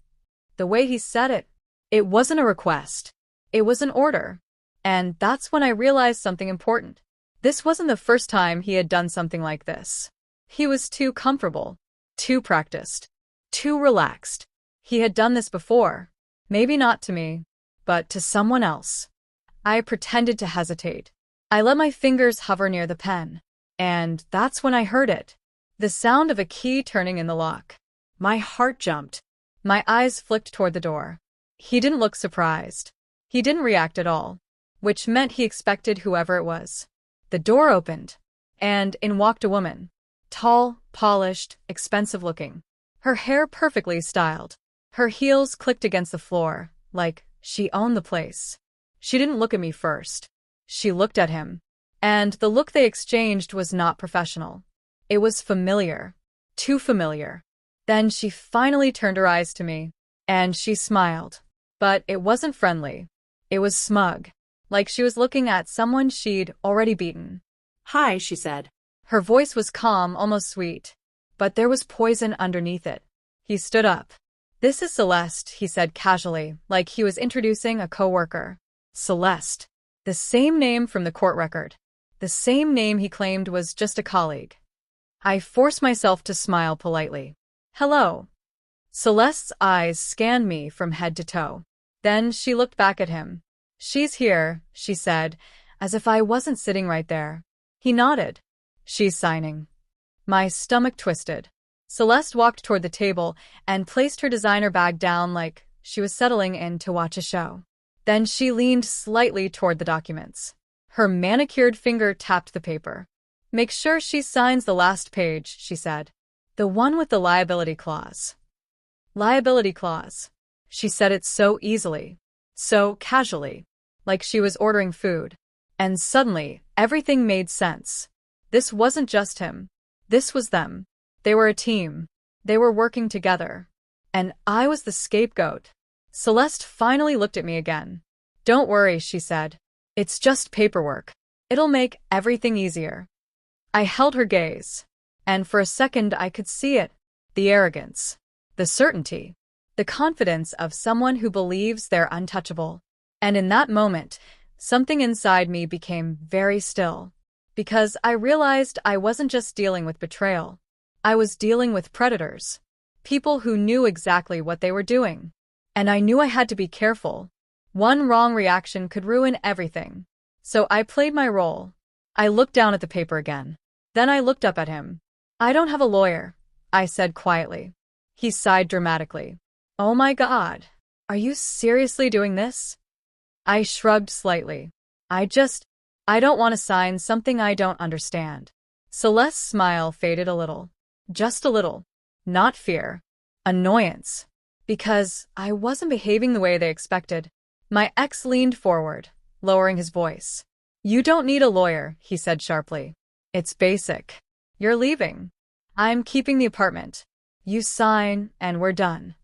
The way he said it, it wasn't a request. It was an order. And that's when I realized something important. This wasn't the first time he had done something like this. He was too comfortable, too practiced, too relaxed. He had done this before. Maybe not to me, but to someone else. I pretended to hesitate. I let my fingers hover near the pen. And that's when I heard it. The sound of a key turning in the lock. My heart jumped. My eyes flicked toward the door. He didn't look surprised. He didn't react at all, which meant he expected whoever it was. The door opened, and in walked a woman. Tall, polished, expensive-looking. Her hair perfectly styled. Her heels clicked against the floor, like she owned the place. She didn't look at me first. She looked at him. And the look they exchanged was not professional. It was familiar. Too familiar. Then she finally turned her eyes to me. And she smiled. But it wasn't friendly. It was smug. Like she was looking at someone she'd already beaten. Hi, she said. Her voice was calm, almost sweet. But there was poison underneath it. He stood up. This is Celeste, he said casually, like he was introducing a coworker. Celeste. The same name from the court record. The same name he claimed was just a colleague. I forced myself to smile politely. Hello. Celeste's eyes scanned me from head to toe. Then she looked back at him. She's here, she said, as if I wasn't sitting right there. He nodded. She's signing. My stomach twisted. Celeste walked toward the table and placed her designer bag down like she was settling in to watch a show. Then she leaned slightly toward the documents. Her manicured finger tapped the paper. Make sure she signs the last page, she said. The one with the liability clause. Liability clause. She said it so easily, so casually, like she was ordering food. And suddenly, everything made sense. This wasn't just him. This was them. They were a team. They were working together. And I was the scapegoat. Celeste finally looked at me again. Don't worry, she said. It's just paperwork. It'll make everything easier. I held her gaze. And for a second I could see it. The arrogance. The certainty. The confidence of someone who believes they're untouchable. And in that moment, something inside me became very still. Because I realized I wasn't just dealing with betrayal. I was dealing with predators. People who knew exactly what they were doing. And I knew I had to be careful. One wrong reaction could ruin everything. So I played my role. I looked down at the paper again. Then I looked up at him. I don't have a lawyer, I said quietly. He sighed dramatically. Oh my God. Are you seriously doing this? I shrugged slightly. I don't want to sign something I don't understand. Celeste's smile faded a little. Just a little. Not fear. Annoyance. Because I wasn't behaving the way they expected. My ex leaned forward, lowering his voice. You don't need a lawyer, he said sharply. It's basic. You're leaving. I'm keeping the apartment. You sign, and we're done.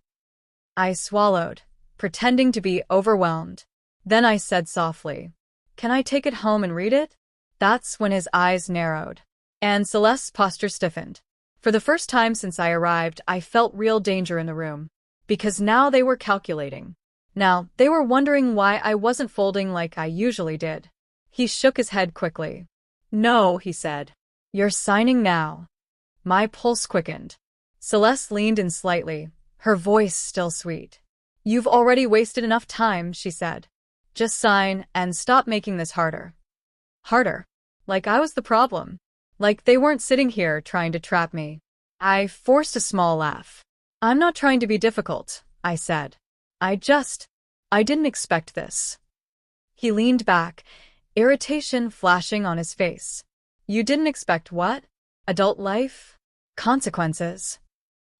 I swallowed, pretending to be overwhelmed. Then I said softly, Can I take it home and read it? That's when his eyes narrowed. And Celeste's posture stiffened. For the first time since I arrived, I felt real danger in the room. Because now they were calculating. Now, they were wondering why I wasn't folding like I usually did. He shook his head quickly. No, he said. You're signing now. My pulse quickened. Celeste leaned in slightly, her voice still sweet. You've already wasted enough time, she said. Just sign and stop making this harder. Harder? Like I was the problem. Like they weren't sitting here trying to trap me. I forced a small laugh. I'm not trying to be difficult, I said. I didn't expect this. He leaned back, irritation flashing on his face. You didn't expect what? Adult life? Consequences.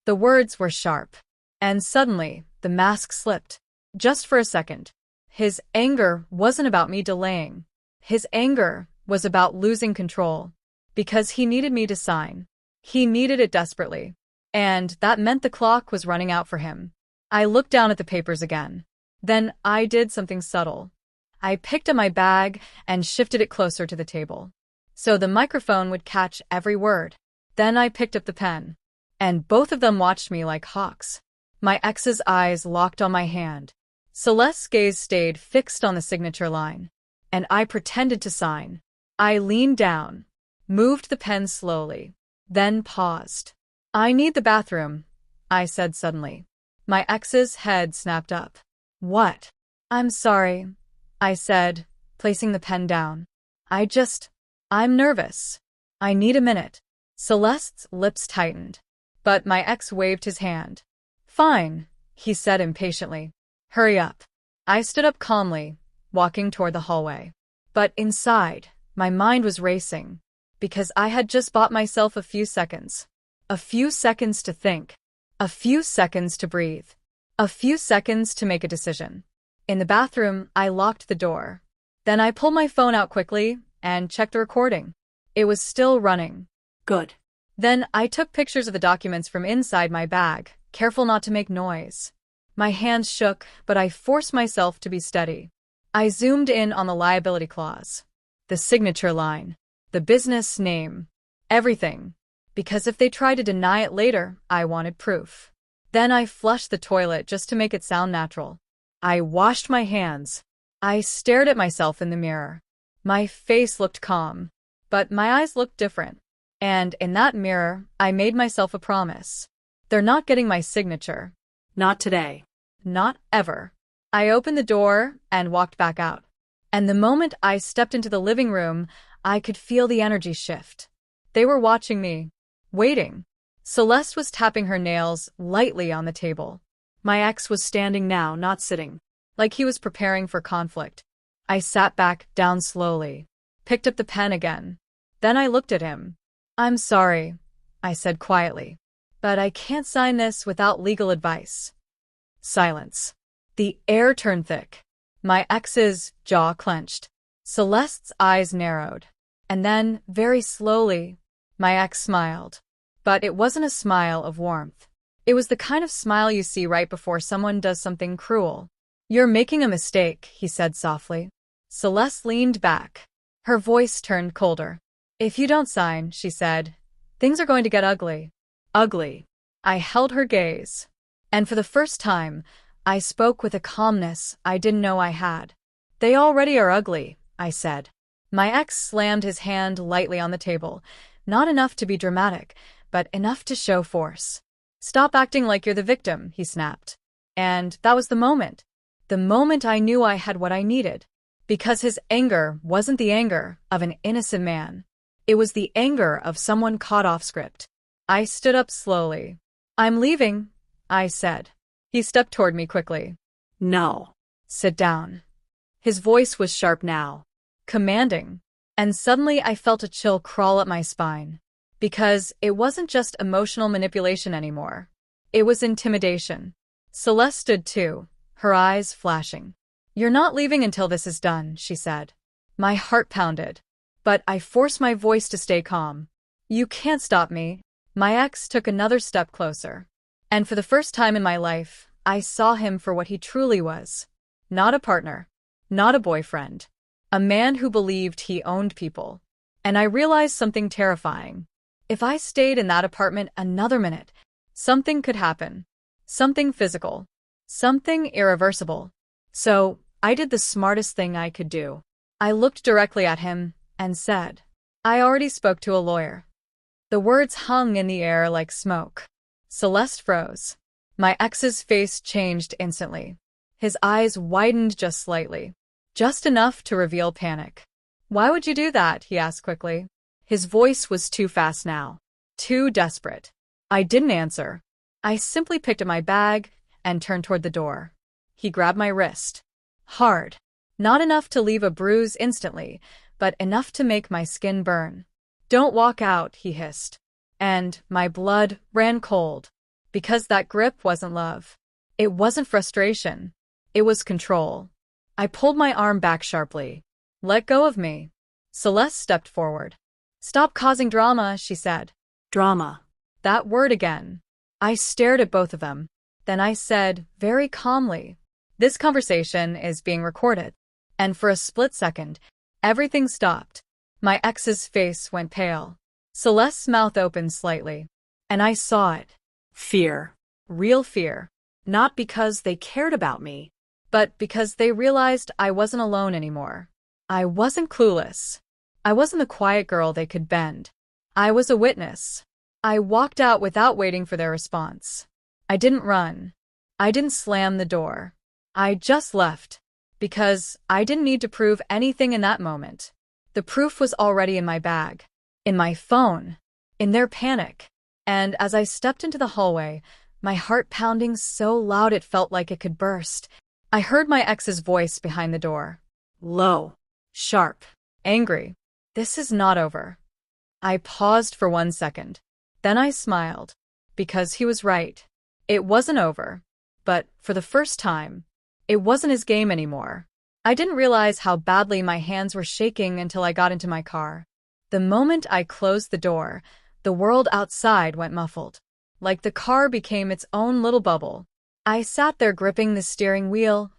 The words were sharp. And suddenly, the mask slipped. Just for a second. His anger wasn't about me delaying. His anger was about losing control. Because he needed me to sign. He needed it desperately. And that meant the clock was running out for him. I looked down at the papers again. Then I did something subtle. I picked up my bag and shifted it closer to the table, so the microphone would catch every word. Then I picked up the pen. And both of them watched me like hawks. My ex's eyes locked on my hand. Celeste's gaze stayed fixed on the signature line. And I pretended to sign. I leaned down, moved the pen slowly, then paused. I need the bathroom, I said suddenly. My ex's head snapped up. What? I'm sorry, I said, placing the pen down. I'm nervous. I need a minute. Celeste's lips tightened. But my ex waved his hand. Fine, he said impatiently. Hurry up. I stood up calmly, walking toward the hallway. But inside, my mind was racing. Because I had just bought myself a few seconds. A few seconds to think. A few seconds to breathe. A few seconds to make a decision. In the bathroom, I locked the door. Then I pulled my phone out quickly and checked the recording. It was still running. Good. Then I took pictures of the documents from inside my bag, careful not to make noise. My hands shook, but I forced myself to be steady. I zoomed in on the liability clause. The signature line. The business name. Everything. Because if they tried to deny it later, I wanted proof. Then I flushed the toilet just to make it sound natural. I washed my hands. I stared at myself in the mirror. My face looked calm, but my eyes looked different. And in that mirror, I made myself a promise. They're not getting my signature. Not today. Not ever. I opened the door and walked back out. And the moment I stepped into the living room, I could feel the energy shift. They were watching me. Waiting. Celeste was tapping her nails lightly on the table. My ex was standing now, not sitting, like he was preparing for conflict. I sat back down slowly, picked up the pen again. Then I looked at him. I'm sorry, I said quietly. but I can't sign this without legal advice. Silence. The air turned thick. My ex's jaw clenched. Celeste's eyes narrowed. And then, very slowly, my ex smiled. But it wasn't a smile of warmth. It was the kind of smile you see right before someone does something cruel. "You're making a mistake," he said softly. Celeste leaned back. Her voice turned colder. "If you don't sign," she said, "things are going to get ugly." Ugly. I held her gaze. And for the first time, I spoke with a calmness I didn't know I had. "They already are ugly," I said. My ex slammed his hand lightly on the table, not enough to be dramatic, but enough to show force. "Stop acting like you're the victim," he snapped. And that was the moment. The moment I knew I had what I needed. Because his anger wasn't the anger of an innocent man. It was the anger of someone caught off script. I stood up slowly. "I'm leaving," I said. He stepped toward me quickly. No. "Sit down." His voice was sharp now, commanding, and suddenly I felt a chill crawl up my spine. Because it wasn't just emotional manipulation anymore. It was intimidation. Celeste stood too, her eyes flashing. "You're not leaving until this is done," she said. My heart pounded, but I forced my voice to stay calm. "You can't stop me." My ex took another step closer. And for the first time in my life, I saw him for what he truly was. Not a partner. Not a boyfriend. A man who believed he owned people. And I realized something terrifying. If I stayed in that apartment another minute, something could happen. Something physical. Something irreversible. So, I did the smartest thing I could do. I looked directly at him and said, "I already spoke to a lawyer." The words hung in the air like smoke. Celeste froze. My ex's face changed instantly. His eyes widened just slightly. Just enough to reveal panic. "Why would you do that?" he asked quickly. His voice was too fast now. Too desperate. I didn't answer. I simply picked up my bag and turned toward the door. He grabbed my wrist. Hard. Not enough to leave a bruise instantly, but enough to make my skin burn. "Don't walk out," he hissed. And my blood ran cold. Because that grip wasn't love. It wasn't frustration. It was control. I pulled my arm back sharply. "Let go of me." Celeste stepped forward. "Stop causing drama," she said. Drama. That word again. I stared at both of them. Then I said, very calmly, "This conversation is being recorded." And for a split second, everything stopped. My ex's face went pale. Celeste's mouth opened slightly. And I saw it. Fear. Real fear. Not because they cared about me, but because they realized I wasn't alone anymore. I wasn't clueless. I wasn't the quiet girl they could bend. I was a witness. I walked out without waiting for their response. I didn't run. I didn't slam the door. I just left. Because I didn't need to prove anything in that moment. The proof was already in my bag. In my phone. In their panic. And as I stepped into the hallway, my heart pounding so loud it felt like it could burst, I heard my ex's voice behind the door. Low. Sharp. Angry. "This is not over." I paused for 1 second. Then I smiled. Because he was right. It wasn't over. But, for the first time, it wasn't his game anymore. I didn't realize how badly my hands were shaking until I got into my car. The moment I closed the door, the world outside went muffled. Like the car became its own little bubble. I sat there gripping the steering wheel,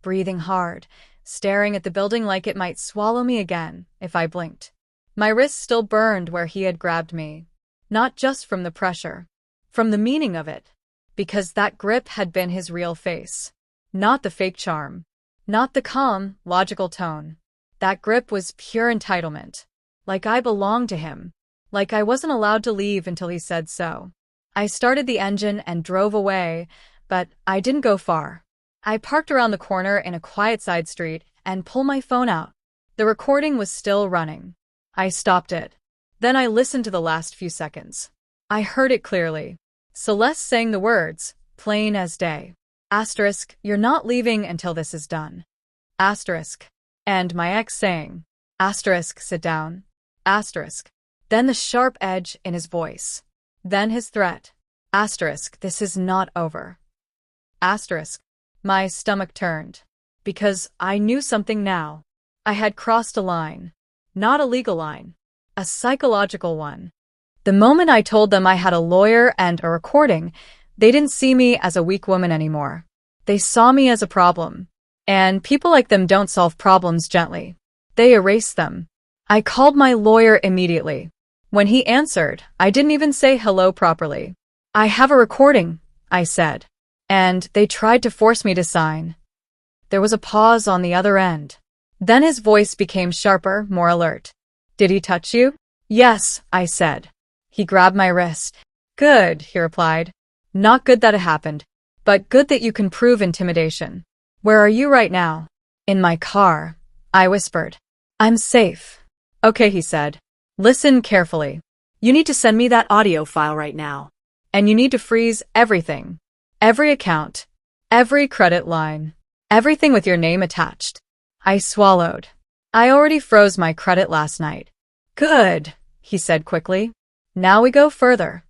breathing hard, staring at the building like it might swallow me again if I blinked. My wrist still burned where he had grabbed me. Not just from the pressure. From the meaning of it. Because that grip had been his real face. Not the fake charm. Not the calm, logical tone. That grip was pure entitlement. Like I belonged to him. Like I wasn't allowed to leave until he said so. I started the engine and drove away, but I didn't go far. I parked around the corner in a quiet side street and pulled my phone out. The recording was still running. I stopped it. Then I listened to the last few seconds. I heard it clearly. Celeste sang the words, plain as day. Asterisk, "You're not leaving until this is done." Asterisk. And my ex saying, asterisk, "Sit down." Asterisk. Then the sharp edge in his voice. Then his threat. Asterisk, this is not over. Asterisk, my stomach turned. Because I knew something now. I had crossed a line. Not a legal line. A psychological one. The moment I told them I had a lawyer and a recording, they didn't see me as a weak woman anymore. They saw me as a problem. And people like them don't solve problems gently. They erase them. I called my lawyer immediately. When he answered, I didn't even say hello properly. I have a recording, I said. And they tried to force me to sign. There was a pause on the other end. Then his voice became sharper, more alert. Did he touch you? Yes, I said. He grabbed my wrist. Good, he replied. Not good that it happened, but good that you can prove intimidation. Where are you right now? In my car, I whispered. I'm safe. Okay, he said. Listen carefully. You need to send me that audio file right now. And you need to freeze everything. Every account. Every credit line. Everything with your name attached. I swallowed. I already froze my credit last night. Good, he said quickly. Now we go further.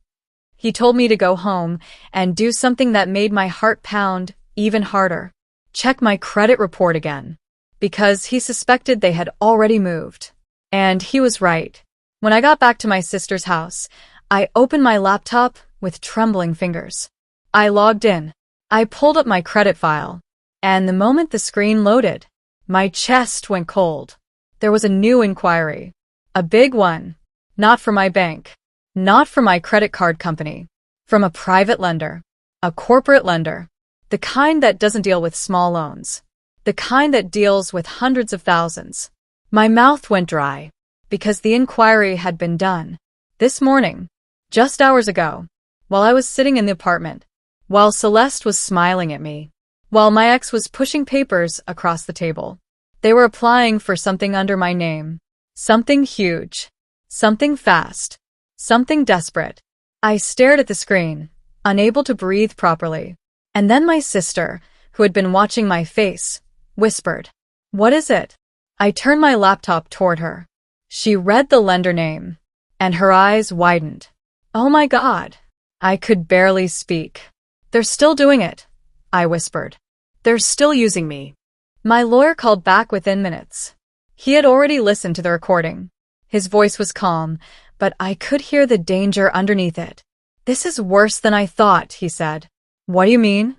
He told me to go home and do something that made my heart pound even harder. Check my credit report again. Because he suspected they had already moved. And he was right. When I got back to my sister's house, I opened my laptop with trembling fingers. I logged in. I pulled up my credit file. And the moment the screen loaded, my chest went cold. There was a new inquiry. A big one. Not from my bank. Not from my credit card company. From a private lender. A corporate lender. The kind that doesn't deal with small loans. The kind that deals with hundreds of thousands. My mouth went dry. Because the inquiry had been done. This morning. Just hours ago. While I was sitting in the apartment. While Celeste was smiling at me. While my ex was pushing papers across the table. They were applying for something under my name. Something huge. Something fast. Something desperate. I stared at the screen, unable to breathe properly. And then my sister, who had been watching my face, whispered, "What is it?" I turned my laptop toward her. She read the lender name, and her eyes widened. Oh my God. I could barely speak. They're still doing it, I whispered. They're still using me. My lawyer called back within minutes. He had already listened to the recording. His voice was calm, but I could hear the danger underneath it. This is worse than I thought, he said. What do you mean?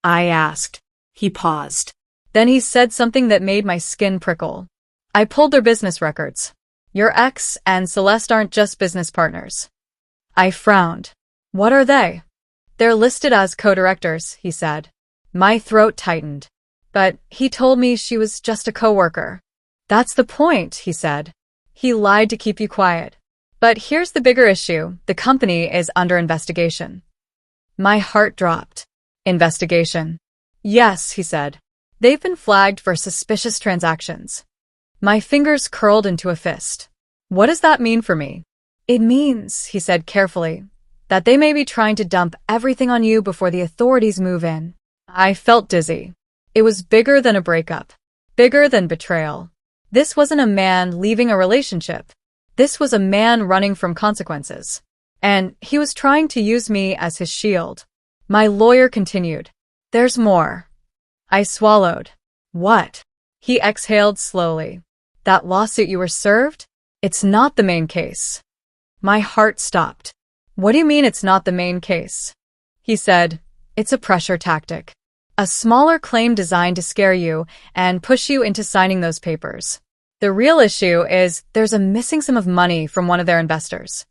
I asked. He paused. Then he said something that made my skin prickle. I pulled their business records. Your ex and Celeste aren't just business partners. I frowned. What are they? They're listed as co-directors, he said. My throat tightened. But he told me she was just a coworker. That's the point, he said. He lied to keep you quiet. But here's the bigger issue. The company is under investigation. My heart dropped. Investigation. Yes, he said. They've been flagged for suspicious transactions. My fingers curled into a fist. What does that mean for me? It means, he said carefully, that they may be trying to dump everything on you before the authorities move in. I felt dizzy. It was bigger than a breakup. Bigger than betrayal. This wasn't a man leaving a relationship. This was a man running from consequences. And he was trying to use me as his shield. My lawyer continued. There's more. I swallowed. What? He exhaled slowly. That lawsuit you were served? It's not the main case. My heart stopped. What do you mean it's not the main case? He said, it's a pressure tactic. A smaller claim designed to scare you and push you into signing those papers. The real issue is there's a missing sum of money from one of their investors.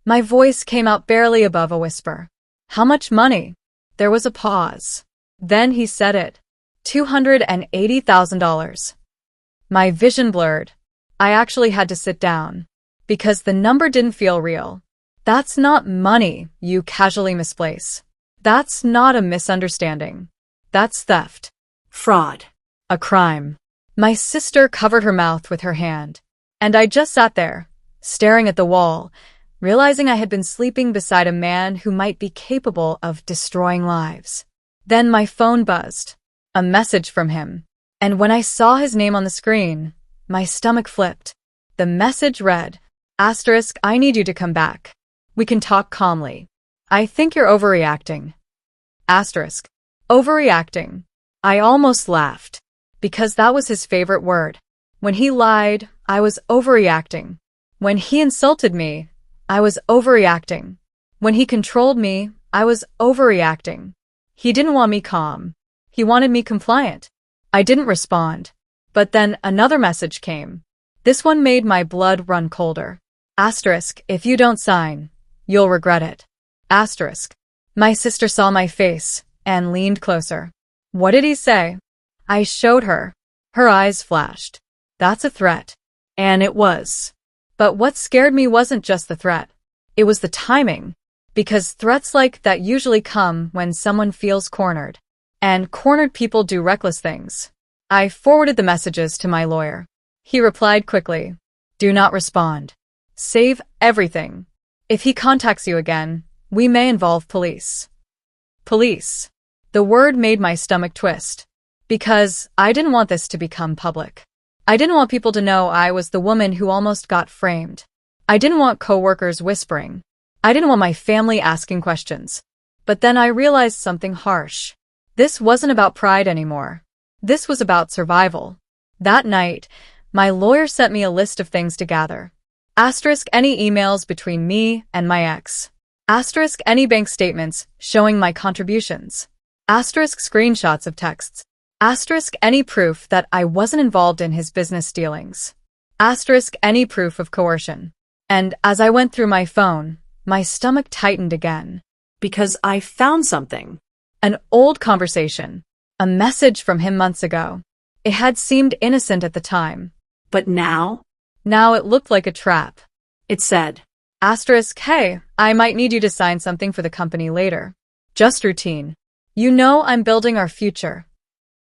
My voice came out barely above a whisper. How much money? There was a pause. Then he said it. $280,000. My vision blurred. I actually had to sit down. Because the number didn't feel real. That's not money you casually misplace. That's not a misunderstanding. That's theft. Fraud. A crime. My sister covered her mouth with her hand. And I just sat there, staring at the wall, realizing I had been sleeping beside a man who might be capable of destroying lives. Then my phone buzzed. A message from him. And when I saw his name on the screen, my stomach flipped. The message read, Asterisk, I need you to come back. We can talk calmly. I think you're overreacting. Asterisk. Overreacting. I almost laughed. Because that was his favorite word. When he lied, I was overreacting. When he insulted me, I was overreacting. When he controlled me, I was overreacting. He didn't want me calm. He wanted me compliant. I didn't respond. But then another message came. This one made my blood run colder. Asterisk, if you don't sign, you'll regret it. Asterisk. My sister saw my face and leaned closer. What did he say? I showed her. Her eyes flashed. That's a threat. And it was. But what scared me wasn't just the threat. It was the timing. Because threats like that usually come when someone feels cornered. And cornered people do reckless things. I forwarded the messages to my lawyer. He replied quickly. Do not respond. Save everything. If he contacts you again, we may involve police. Police. The word made my stomach twist. Because I didn't want this to become public. I didn't want people to know I was the woman who almost got framed. I didn't want coworkers whispering. I didn't want my family asking questions. But then I realized something harsh. This wasn't about pride anymore. This was about survival. That night, my lawyer sent me a list of things to gather. Asterisk any emails between me and my ex. Asterisk any bank statements showing my contributions. Asterisk screenshots of texts. Asterisk any proof that I wasn't involved in his business dealings. Asterisk any proof of coercion. And as I went through my phone, my stomach tightened again. Because I found something. An old conversation. A message from him months ago. It had seemed innocent at the time. But now? Now it looked like a trap. It said. Asterisk, hey, I might need you to sign something for the company later. Just routine. You know I'm building our future.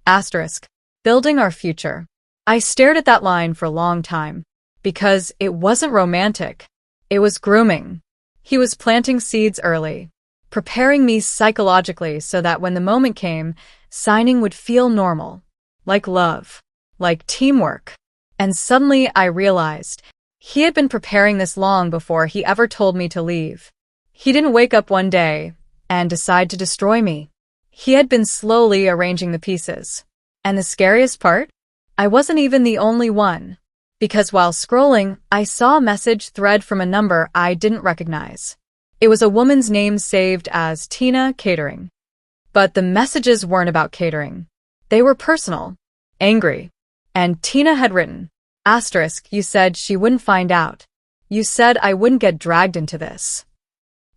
Asterisk. Building our future. I stared at that line for a long time. Because it wasn't romantic. It was grooming. He was planting seeds early. Preparing me psychologically so that when the moment came, signing would feel normal. Like love. Like teamwork. And suddenly I realized he had been preparing this long before he ever told me to leave. He didn't wake up one day and decide to destroy me. He had been slowly arranging the pieces. And the scariest part? I wasn't even the only one. Because while scrolling, I saw a message thread from a number I didn't recognize. It was a woman's name saved as Tina Catering. But the messages weren't about catering. They were personal. Angry. And Tina had written, asterisk, you said she wouldn't find out. You said I wouldn't get dragged into this.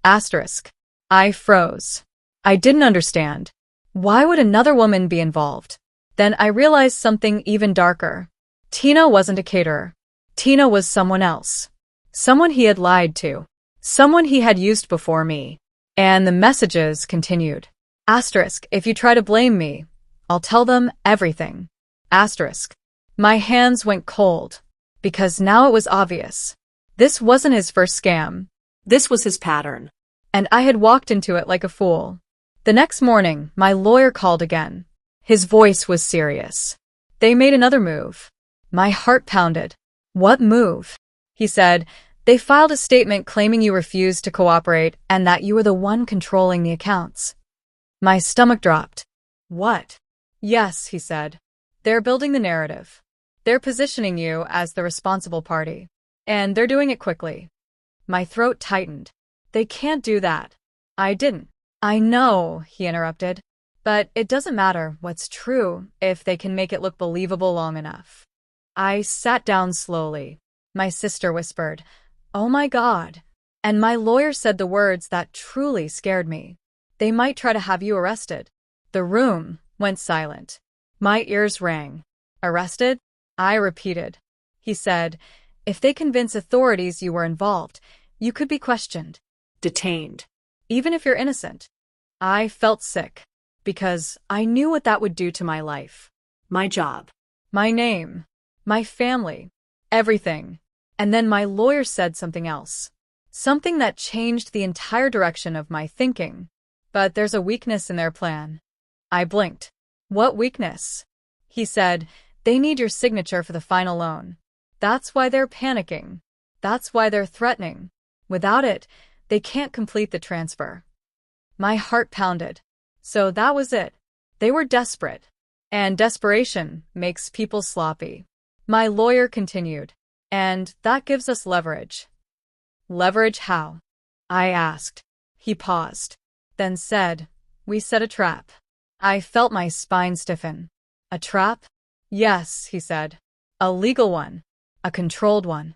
Asterisk. I froze. I didn't understand. Why would another woman be involved? Then I realized something even darker. Tina wasn't a caterer. Tina was someone else. Someone he had lied to. Someone he had used before me. And the messages continued. Asterisk, if you try to blame me, I'll tell them everything. Asterisk. My hands went cold. Because now it was obvious. This wasn't his first scam. This was his pattern. And I had walked into it like a fool. The next morning, my lawyer called again. His voice was serious. They made another move. My heart pounded. What move? He said, they filed a statement claiming you refused to cooperate and that you were the one controlling the accounts. My stomach dropped. What? Yes, he said. They're building the narrative. They're positioning you as the responsible party. And they're doing it quickly. My throat tightened. They can't do that. I didn't. I know, he interrupted. But it doesn't matter what's true if they can make it look believable long enough. I sat down slowly. My sister whispered, "Oh my God." And my lawyer said the words that truly scared me. They might try to have you arrested. The room went silent. My ears rang. Arrested? I repeated. He said, if they convince authorities you were involved, you could be questioned. Detained. Even if you're innocent. I felt sick. Because I knew what that would do to my life. My job. My name. My family. Everything. And then my lawyer said something else. Something that changed the entire direction of my thinking. But there's a weakness in their plan. I blinked. What weakness? He said, they need your signature for the final loan. That's why they're panicking. That's why they're threatening. Without it, they can't complete the transfer. My heart pounded. So that was it. They were desperate. And desperation makes people sloppy. My lawyer continued. And that gives us leverage. Leverage how? I asked. He paused. Then said, we set a trap. I felt my spine stiffen. A trap? Yes, he said. A legal one. A controlled one.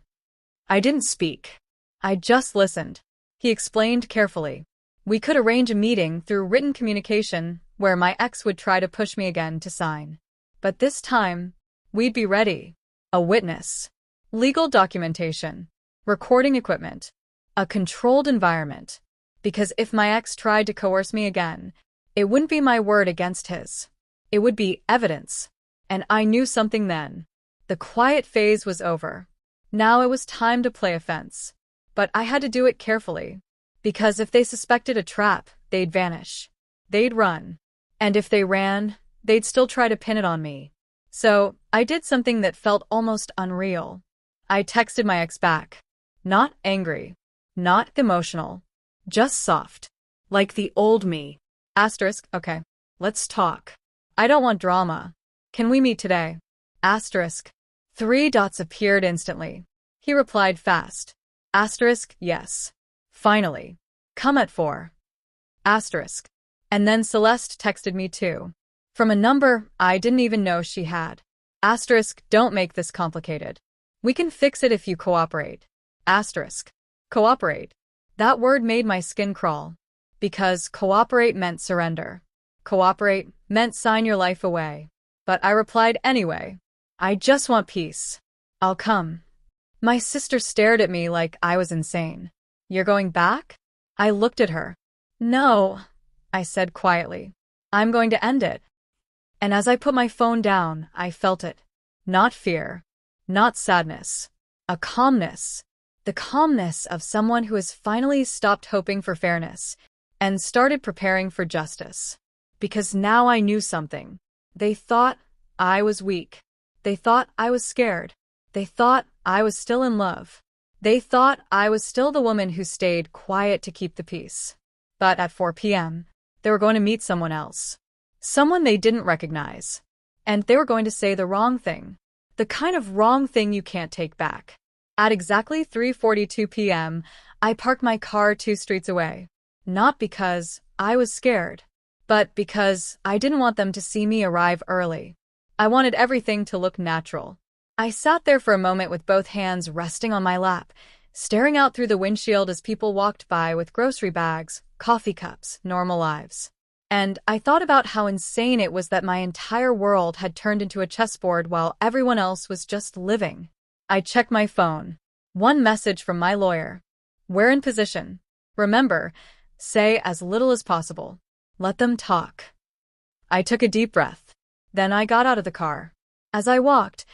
I didn't speak. I just listened. He explained carefully. We could arrange a meeting through written communication where my ex would try to push me again to sign. But this time, we'd be ready. A witness. Legal documentation. Recording equipment. A controlled environment. Because if my ex tried to coerce me again, it wouldn't be my word against his. It would be evidence. And I knew something then. The quiet phase was over. Now it was time to play offense. But I had to do it carefully. Because if they suspected a trap, they'd vanish. They'd run. And if they ran, they'd still try to pin it on me. So, I did something that felt almost unreal. I texted my ex back. Not angry. Not emotional. Just soft. Like the old me. Asterisk, okay. Let's talk. I don't want drama. Can we meet today? Asterisk. 3 dots appeared instantly. He replied fast. Asterisk, yes. Finally. Come at 4. Asterisk. And then Celeste texted me too. From a number I didn't even know she had. Asterisk, don't make this complicated. We can fix it if you cooperate. Asterisk. Cooperate. That word made my skin crawl. Because cooperate meant surrender. Cooperate meant sign your life away. But I replied anyway. I just want peace. I'll come. My sister stared at me like I was insane. You're going back? I looked at her. No, I said quietly. I'm going to end it. And as I put my phone down, I felt it. Not fear. Not sadness. A calmness. The calmness of someone who has finally stopped hoping for fairness and started preparing for justice. Because now I knew something. They thought I was weak. They thought I was scared. They thought I was still in love. They thought I was still the woman who stayed quiet to keep the peace. But at 4 p.m., they were going to meet someone else. Someone they didn't recognize. And they were going to say the wrong thing. The kind of wrong thing you can't take back. At exactly 3:42 p.m., I parked my car 2 streets away. Not because I was scared, but because I didn't want them to see me arrive early. I wanted everything to look natural. I sat there for a moment with both hands resting on my lap, staring out through the windshield as people walked by with grocery bags, coffee cups, normal lives. And I thought about how insane it was that my entire world had turned into a chessboard while everyone else was just living. I checked my phone. 1 message from my lawyer. We're in position. Remember, say as little as possible. Let them talk. I took a deep breath. Then I got out of the car. As I walked,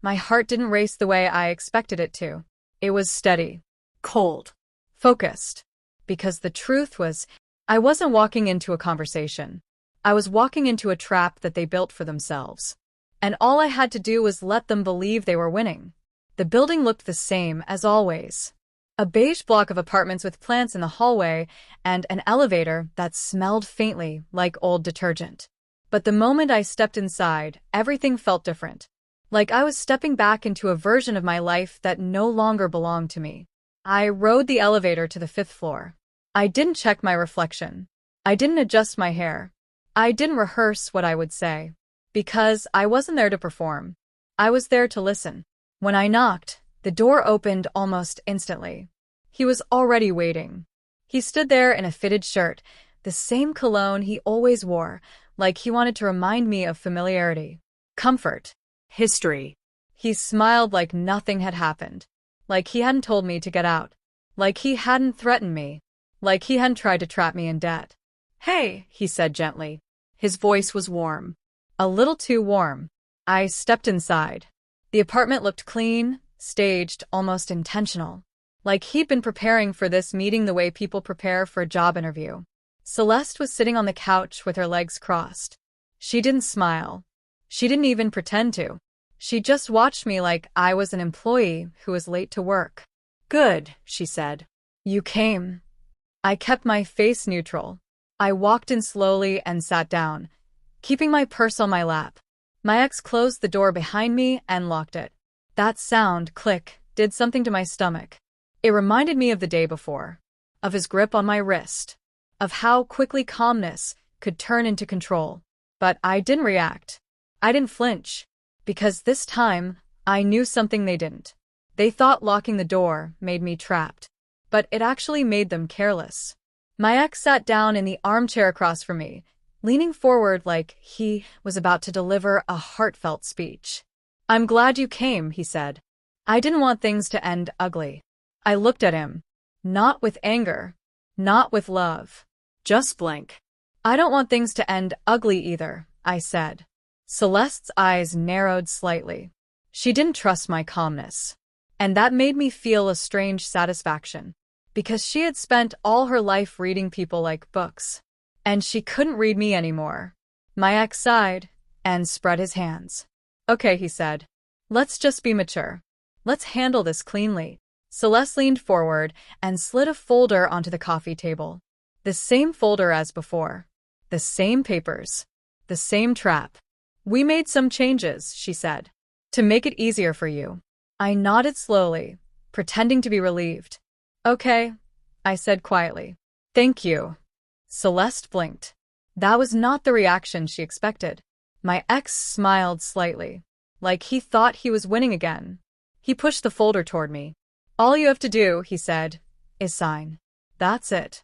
my heart didn't race the way I expected it to. It was steady. Cold. Focused. Because the truth was, I wasn't walking into a conversation. I was walking into a trap that they built for themselves. And all I had to do was let them believe they were winning. The building looked the same as always. A beige block of apartments with plants in the hallway and an elevator that smelled faintly like old detergent. But the moment I stepped inside, everything felt different. Like I was stepping back into a version of my life that no longer belonged to me. I rode the elevator to the 5th floor. I didn't check my reflection. I didn't adjust my hair. I didn't rehearse what I would say. Because I wasn't there to perform. I was there to listen. When I knocked, the door opened almost instantly. He was already waiting. He stood there in a fitted shirt, the same cologne he always wore, like he wanted to remind me of familiarity, comfort, history. He smiled like nothing had happened, like he hadn't told me to get out, like he hadn't threatened me, like he hadn't tried to trap me in debt. Hey, he said gently. His voice was warm. A little too warm. I stepped inside. The apartment looked clean, staged, almost intentional. Like he'd been preparing for this meeting the way people prepare for a job interview. Celeste was sitting on the couch with her legs crossed. She didn't smile. She didn't even pretend to. She just watched me like I was an employee who was late to work. Good, she said. You came. I kept my face neutral. I walked in slowly and sat down, keeping my purse on my lap. My ex closed the door behind me and locked it. That sound, click, did something to my stomach. It reminded me of the day before, of his grip on my wrist, of how quickly calmness could turn into control. But I didn't react. I didn't flinch, because this time, I knew something they didn't. They thought locking the door made me trapped, but it actually made them careless. My ex sat down in the armchair across from me, leaning forward like he was about to deliver a heartfelt speech. "I'm glad you came," he said. "I didn't want things to end ugly." I looked at him. Not with anger. Not with love. Just blank. "I don't want things to end ugly either," I said. Celeste's eyes narrowed slightly. She didn't trust my calmness. And that made me feel a strange satisfaction, because she had spent all her life reading people like books. And she couldn't read me anymore. My ex sighed and spread his hands. "Okay," he said. "Let's just be mature. Let's handle this cleanly." Celeste leaned forward and slid a folder onto the coffee table. The same folder as before. The same papers. The same trap. "We made some changes," she said, "to make it easier for you." I nodded slowly, pretending to be relieved. "Okay," I said quietly. "Thank you." Celeste blinked. That was not the reaction she expected. My ex smiled slightly, like he thought he was winning again. He pushed the folder toward me. "All you have to do," he said, "is sign. That's it."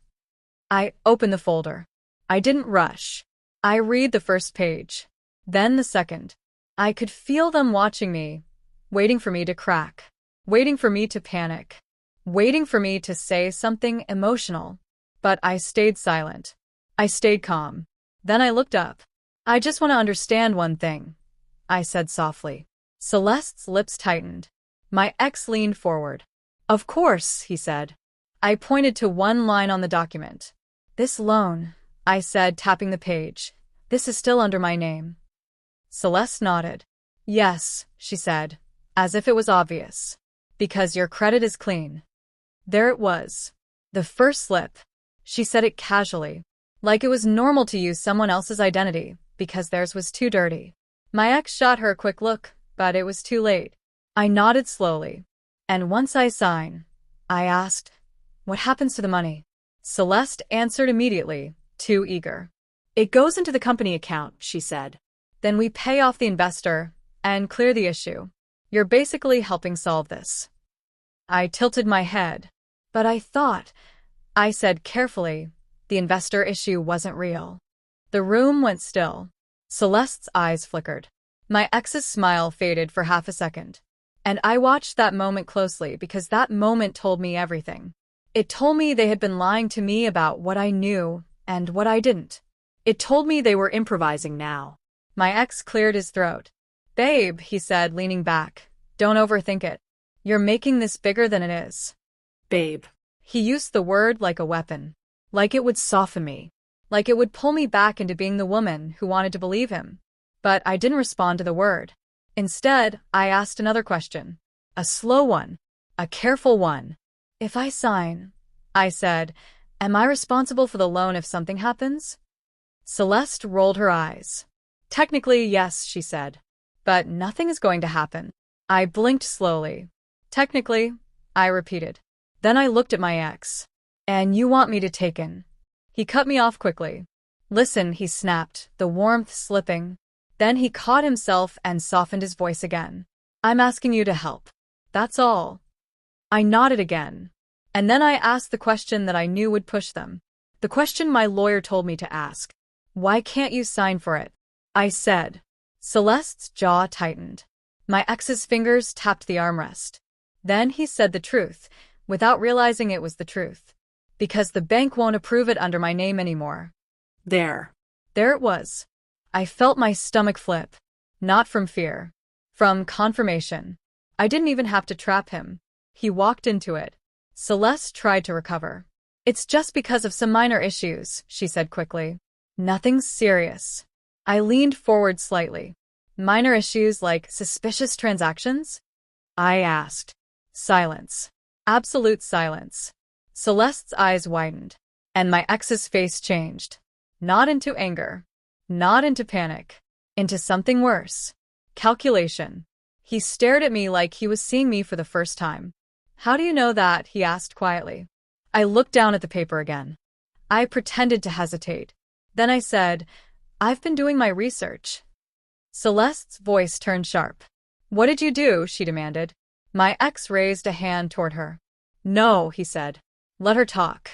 I opened the folder. I didn't rush. I read the first page, then the second. I could feel them watching me, waiting for me to crack, waiting for me to panic, waiting for me to say something emotional. But I stayed silent. I stayed calm. Then I looked up. "I just want to understand one thing," I said softly. Celeste's lips tightened. My ex leaned forward. "Of course," he said. I pointed to one line on the document. "This loan," I said, tapping the page. "This is still under my name." Celeste nodded. "Yes," she said, as if it was obvious. "Because your credit is clean." There it was. The first slip. She said it casually, like it was normal to use someone else's identity, because theirs was too dirty. My ex shot her a quick look, but it was too late. I nodded slowly. "And once I sign," I asked, "what happens to the money?" Celeste answered immediately, too eager. "It goes into the company account," she said. "Then we pay off the investor and clear the issue. You're basically helping solve this." I tilted my head. "But I said carefully, the investor issue wasn't real." The room went still. Celeste's eyes flickered. My ex's smile faded for half a second. And I watched that moment closely because that moment told me everything. It told me they had been lying to me about what I knew and what I didn't. It told me they were improvising now. My ex cleared his throat. "Babe," he said, leaning back, "don't overthink it. You're making this bigger than it is." Babe. He used the word like a weapon. Like it would soften me. Like it would pull me back into being the woman who wanted to believe him. But I didn't respond to the word. Instead, I asked another question. A slow one. A careful one. "If I sign," I said, "am I responsible for the loan if something happens?" Celeste rolled her eyes. "Technically, yes," she said. "But nothing is going to happen." I blinked slowly. "Technically," I repeated. Then I looked at my ex. "And you want me to take in?" He cut me off quickly. "Listen," he snapped, the warmth slipping. Then he caught himself and softened his voice again. "I'm asking you to help. That's all." I nodded again. And then I asked the question that I knew would push them. The question my lawyer told me to ask. "Why can't you sign for it?" I said. Celeste's jaw tightened. My ex's fingers tapped the armrest. Then he said the truth, without realizing it was the truth. "Because the bank won't approve it under my name anymore." There. There it was. I felt my stomach flip. Not from fear. From confirmation. I didn't even have to trap him. He walked into it. Celeste tried to recover. "It's just because of some minor issues," she said quickly. "Nothing serious." I leaned forward slightly. "Minor issues like suspicious transactions?" I asked. Silence. Absolute silence. Celeste's eyes widened. And my ex's face changed. Not into anger. Not into panic. Into something worse. Calculation. He stared at me like he was seeing me for the first time. How do you know that? He asked quietly. I looked down at the paper again. I pretended to hesitate. Then I said, I've been doing my research. Celeste's voice turned sharp. What did you do? She demanded. My ex raised a hand toward her. No, he said. Let her talk.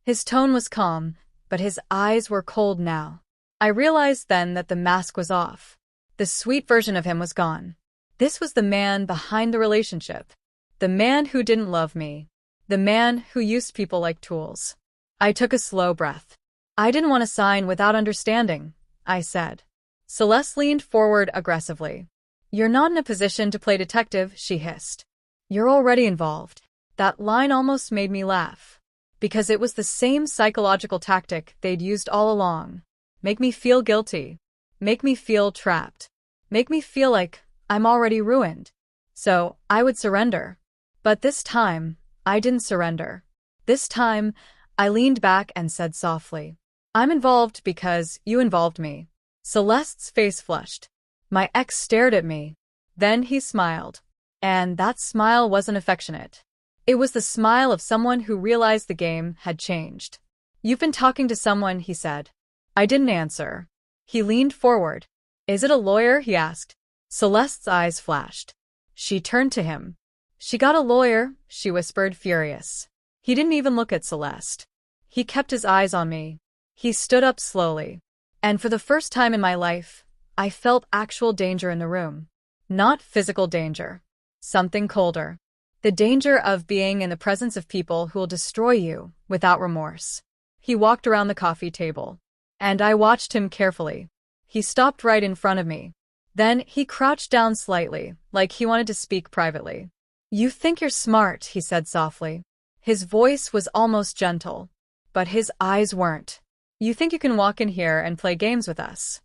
His tone was calm, but his eyes were cold now. I realized then that the mask was off. The sweet version of him was gone. This was the man behind the relationship. The man who didn't love me. The man who used people like tools. I took a slow breath. I didn't want to sign without understanding, I said. Celeste leaned forward aggressively. You're not in a position to play detective, she hissed. You're already involved. That line almost made me laugh. Because it was the same psychological tactic they'd used all along. Make me feel guilty. Make me feel trapped. Make me feel like I'm already ruined. So I would surrender. But this time, I didn't surrender. This time, I leaned back and said softly, I'm involved because you involved me. Celeste's face flushed. My ex stared at me. Then he smiled. And that smile wasn't affectionate. It was the smile of someone who realized the game had changed. You've been talking to someone, he said. I didn't answer. He leaned forward. Is it a lawyer? He asked. Celeste's eyes flashed. She turned to him. She got a lawyer, she whispered, furious. He didn't even look at Celeste. He kept his eyes on me. He stood up slowly. And for the first time in my life, I felt actual danger in the room. Not physical danger. Something colder. The danger of being in the presence of people who will destroy you without remorse. He walked around the coffee table. And I watched him carefully. He stopped right in front of me. Then he crouched down slightly, like he wanted to speak privately. You think you're smart, he said softly. His voice was almost gentle. But his eyes weren't. You think you can walk in here and play games with us?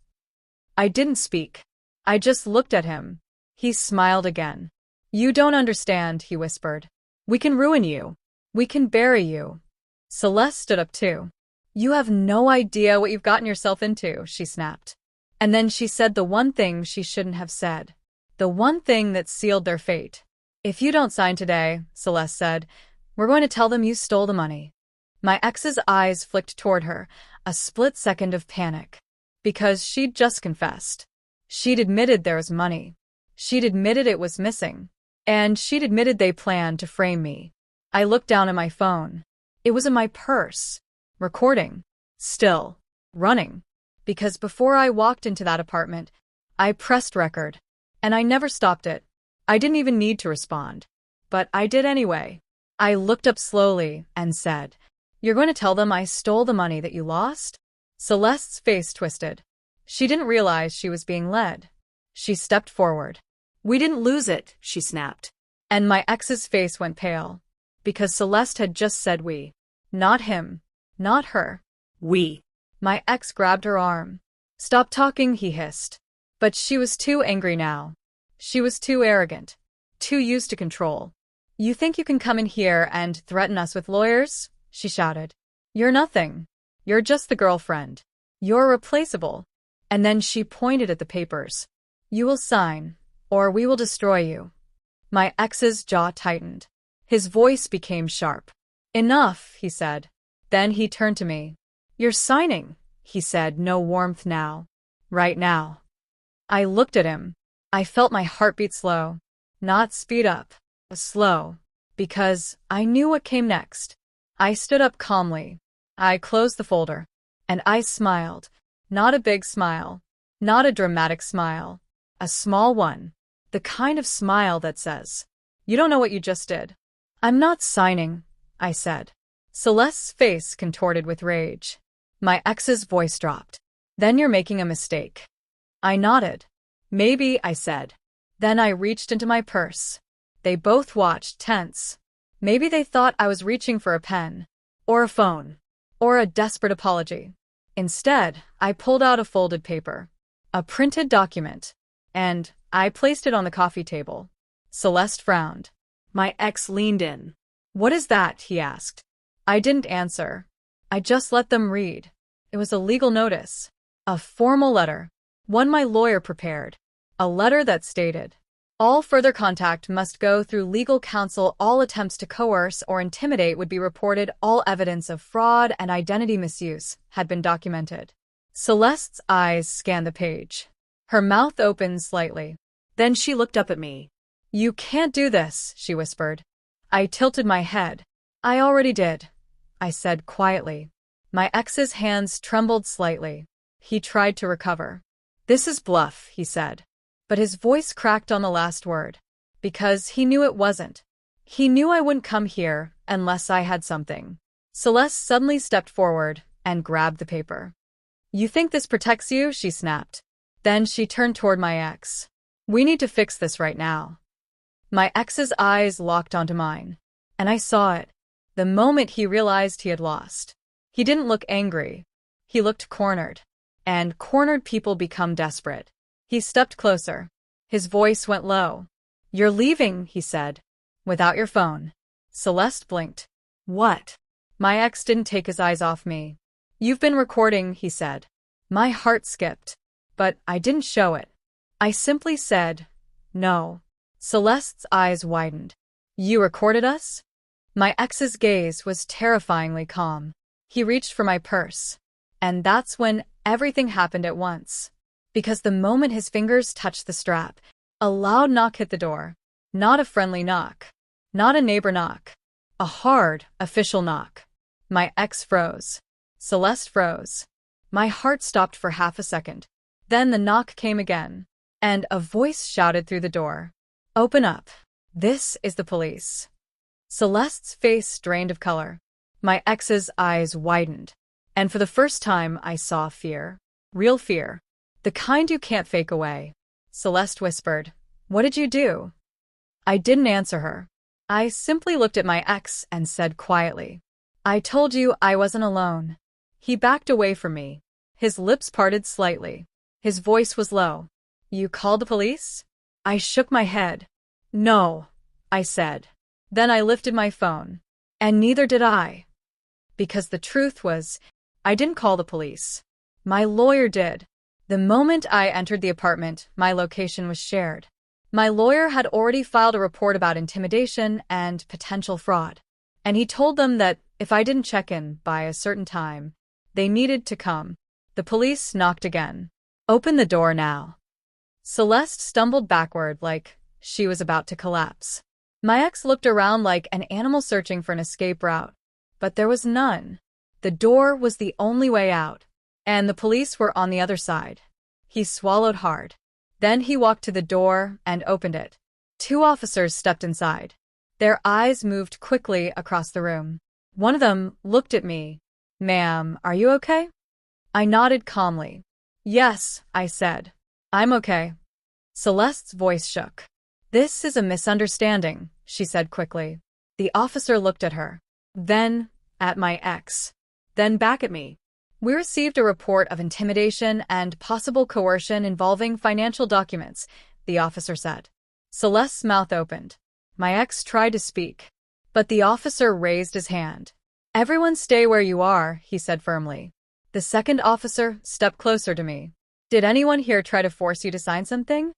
I didn't speak. I just looked at him. He smiled again. You don't understand, he whispered. We can ruin you. We can bury you. Celeste stood up too. You have no idea what you've gotten yourself into, she snapped. And then she said the one thing she shouldn't have said. The one thing that sealed their fate. If you don't sign today, Celeste said, we're going to tell them you stole the money. My ex's eyes flicked toward her, a split second of panic. Because she'd just confessed. She'd admitted there was money. She'd admitted it was missing. And she'd admitted they planned to frame me. I looked down at my phone. It was in my purse. Recording. Still. Running. Because before I walked into that apartment, I pressed record. And I never stopped it. I didn't even need to respond. But I did anyway. I looked up slowly and said, You're going to tell them I stole the money that you lost? Celeste's face twisted. She didn't realize she was being led. She stepped forward. We didn't lose it, she snapped. And my ex's face went pale. Because Celeste had just said we. Not him. Not her. We. My ex grabbed her arm. Stop talking, he hissed. But she was too angry now. She was too arrogant. Too used to control. You think you can come in here and threaten us with lawyers? She shouted. You're nothing. You're just the girlfriend. You're replaceable. And then she pointed at the papers. You will sign, or we will destroy you. My ex's jaw tightened. His voice became sharp. Enough, he said. Then he turned to me. You're signing, he said, no warmth now. Right now. I looked at him. I felt my heartbeat slow. Not speed up. Slow. Because I knew what came next. I stood up calmly. I closed the folder. And I smiled. Not a big smile. Not a dramatic smile. A small one. The kind of smile that says, You don't know what you just did. I'm not signing, I said. Celeste's face contorted with rage. My ex's voice dropped. Then you're making a mistake. I nodded. Maybe, I said. Then I reached into my purse. They both watched, tense. Maybe they thought I was reaching for a pen. Or a phone. Or a desperate apology. Instead, I pulled out a folded paper. A printed document. And I placed it on the coffee table. Celeste frowned. My ex leaned in. What is that? He asked. I didn't answer. I just let them read. It was a legal notice. A formal letter. One my lawyer prepared. A letter that stated, all further contact must go through legal counsel. All attempts to coerce or intimidate would be reported. All evidence of fraud and identity misuse had been documented. Celeste's eyes scanned the page. Her mouth opened slightly. Then she looked up at me. You can't do this, she whispered. I tilted my head. I already did, I said quietly. My ex's hands trembled slightly. He tried to recover. This is bluff, he said. But his voice cracked on the last word. Because he knew it wasn't. He knew I wouldn't come here unless I had something. Celeste suddenly stepped forward and grabbed the paper. You think this protects you? She snapped. Then she turned toward my ex. We need to fix this right now. My ex's eyes locked onto mine. And I saw it. The moment he realized he had lost. He didn't look angry. He looked cornered. And cornered people become desperate. He stepped closer. His voice went low. You're leaving, he said. Without your phone. Celeste blinked. What? My ex didn't take his eyes off me. You've been recording, he said. My heart skipped. But I didn't show it. I simply said, no. Celeste's eyes widened. You recorded us? My ex's gaze was terrifyingly calm. He reached for my purse. And that's when everything happened at once. Because the moment his fingers touched the strap, a loud knock hit the door. Not a friendly knock. Not a neighbor knock. A hard, official knock. My ex froze. Celeste froze. My heart stopped for half a second. Then the knock came again. And a voice shouted through the door. Open up. This is the police. Celeste's face drained of color. My ex's eyes widened. And for the first time, I saw fear. Real fear. The kind you can't fake away. Celeste whispered, What did you do? I didn't answer her. I simply looked at my ex and said quietly, I told you I wasn't alone. He backed away from me. His lips parted slightly. His voice was low. You called the police? I shook my head. No, I said. Then I lifted my phone. And neither did I. Because the truth was, I didn't call the police. My lawyer did. The moment I entered the apartment, my location was shared. My lawyer had already filed a report about intimidation and potential fraud. And he told them that if I didn't check in by a certain time, they needed to come. The police knocked again. Open the door now. Celeste stumbled backward like she was about to collapse. My ex looked around like an animal searching for an escape route. But there was none. The door was the only way out. And the police were on the other side. He swallowed hard. Then he walked to the door and opened it. 2 officers stepped inside. Their eyes moved quickly across the room. One of them looked at me. Ma'am, are you okay? I nodded calmly. Yes, I said. I'm okay. Celeste's voice shook. This is a misunderstanding, she said quickly. The officer looked at her. Then at my ex. Then back at me. We received a report of intimidation and possible coercion involving financial documents, the officer said. Celeste's mouth opened. My ex tried to speak. But the officer raised his hand. Everyone stay where you are, he said firmly. The second officer stepped closer to me. Did anyone here try to force you to sign something?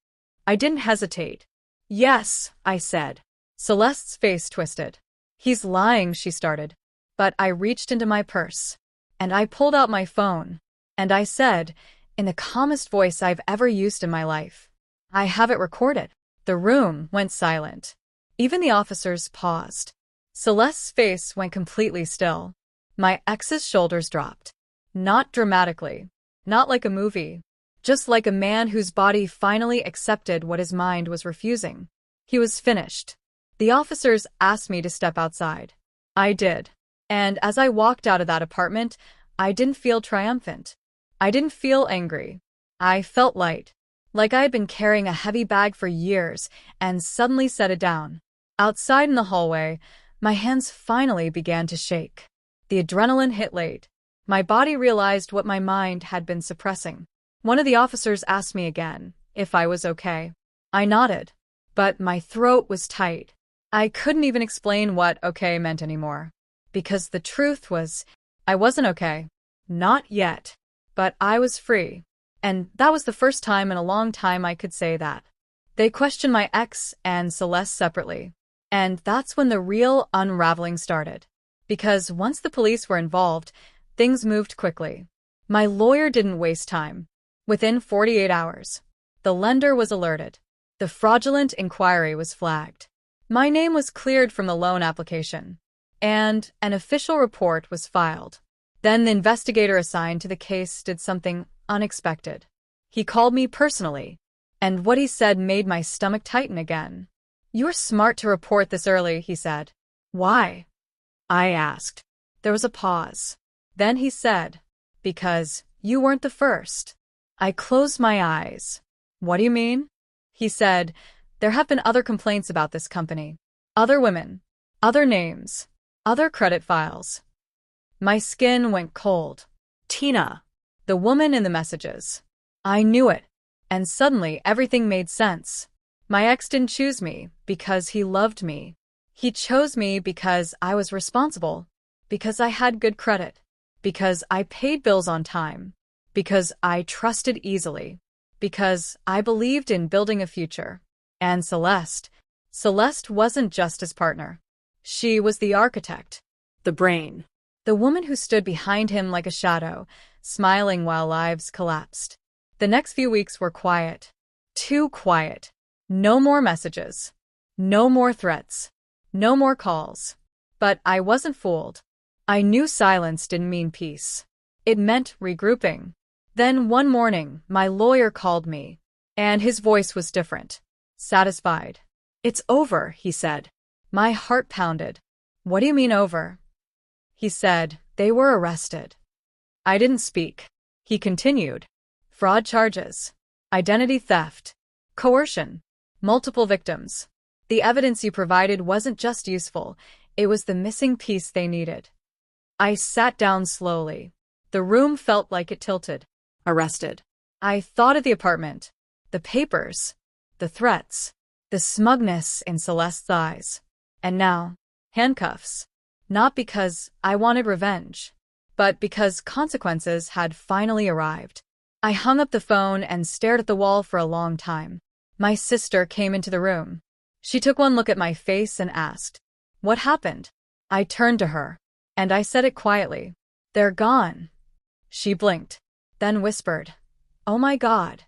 I didn't hesitate. Yes, I said. Celeste's face twisted. He's lying, she started. But I reached into my purse. And I pulled out my phone. And I said, in the calmest voice I've ever used in my life, I have it recorded. The room went silent. Even the officers paused. Celeste's face went completely still. My ex's shoulders dropped. Not dramatically. Not like a movie. Just like a man whose body finally accepted what his mind was refusing. He was finished. The officers asked me to step outside. I did. And as I walked out of that apartment, I didn't feel triumphant. I didn't feel angry. I felt light. Like I had been carrying a heavy bag for years and suddenly set it down. Outside in the hallway, my hands finally began to shake. The adrenaline hit late. My body realized what my mind had been suppressing. One of the officers asked me again if I was okay. I nodded. But my throat was tight. I couldn't even explain what okay meant anymore. Because the truth was, I wasn't okay. Not yet. But I was free. And that was the first time in a long time I could say that. They questioned my ex and Celeste separately. And that's when the real unraveling started. Because once the police were involved, things moved quickly. My lawyer didn't waste time. Within 48 hours, the lender was alerted. The fraudulent inquiry was flagged. My name was cleared from the loan application, and an official report was filed. Then the investigator assigned to the case did something unexpected. He called me personally, and what he said made my stomach tighten again. "You're smart to report this early," he said. "Why?" I asked. There was a pause. Then he said, "Because you weren't the first." I closed my eyes. "What do you mean?" He said, "There have been other complaints about this company. Other women. Other names. Other credit files." My skin went cold. Tina. The woman in the messages. I knew it. And suddenly everything made sense. My ex didn't choose me because he loved me. He chose me because I was responsible. Because I had good credit. Because I paid bills on time. Because I trusted easily. Because I believed in building a future. And Celeste wasn't just his partner. She was the architect. The brain. The woman who stood behind him like a shadow, smiling while lives collapsed. The next few weeks were quiet. Too quiet. No more messages. No more threats. No more calls. But I wasn't fooled. I knew silence didn't mean peace. It meant regrouping. Then one morning, my lawyer called me, and his voice was different. Satisfied. "It's over," he said. My heart pounded. "What do you mean over?" He said, "They were arrested." I didn't speak. He continued. "Fraud charges. Identity theft. Coercion. Multiple victims. The evidence you provided wasn't just useful, it was the missing piece they needed." I sat down slowly. The room felt like it tilted. Arrested. I thought of the apartment, the papers, the threats, the smugness in Celeste's eyes. And now, handcuffs. Not because I wanted revenge, but because consequences had finally arrived. I hung up the phone and stared at the wall for a long time. My sister came into the room. She took one look at my face and asked, "What happened?" I turned to her, and I said it quietly. "They're gone." She blinked, then whispered, "Oh my God."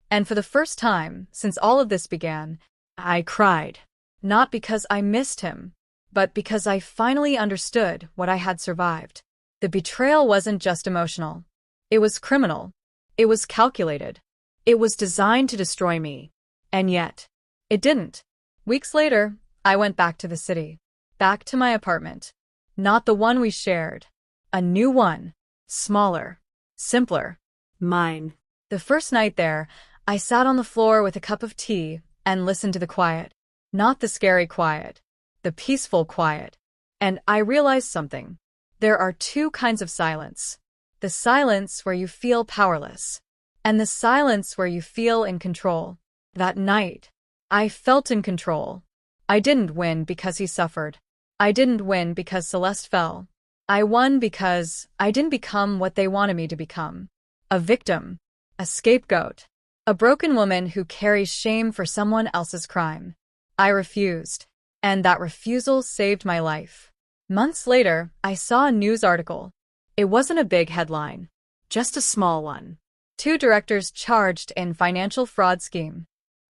And for the first time since all of this began, I cried. Not because I missed him, but because I finally understood what I had survived. The betrayal wasn't just emotional. It was criminal. It was calculated. It was designed to destroy me. And yet, it didn't. Weeks later, I went back to the city. Back to my apartment. Not the one we shared. A new one. Smaller. Simpler. Mine. The first night there, I sat on the floor with a cup of tea and listened to the quiet. Not the scary quiet. The peaceful quiet. And I realized something. There are two kinds of silence. The silence where you feel powerless. And the silence where you feel in control. That night, I felt in control. I didn't win because he suffered. I didn't win because Celeste fell. I won because I didn't become what they wanted me to become. A victim. A scapegoat. A broken woman who carries shame for someone else's crime. I refused. And that refusal saved my life. Months later, I saw a news article. It wasn't a big headline. Just a small one. 2 directors charged in financial fraud scheme.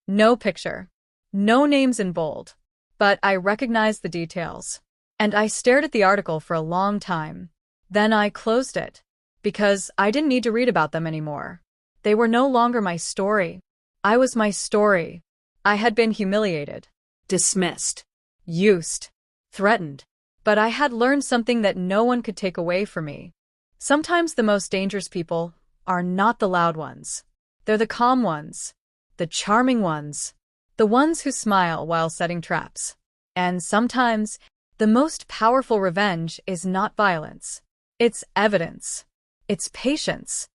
No picture. No names in bold. But I recognized the details. And I stared at the article for a long time. Then I closed it. Because I didn't need to read about them anymore. They were no longer my story. I was my story. I had been humiliated. Dismissed. Used. Threatened. But I had learned something that no one could take away from me. Sometimes the most dangerous people are not the loud ones. They're the calm ones. The charming ones. The ones who smile while setting traps. And sometimes, the most powerful revenge is not violence. It's evidence. It's patience.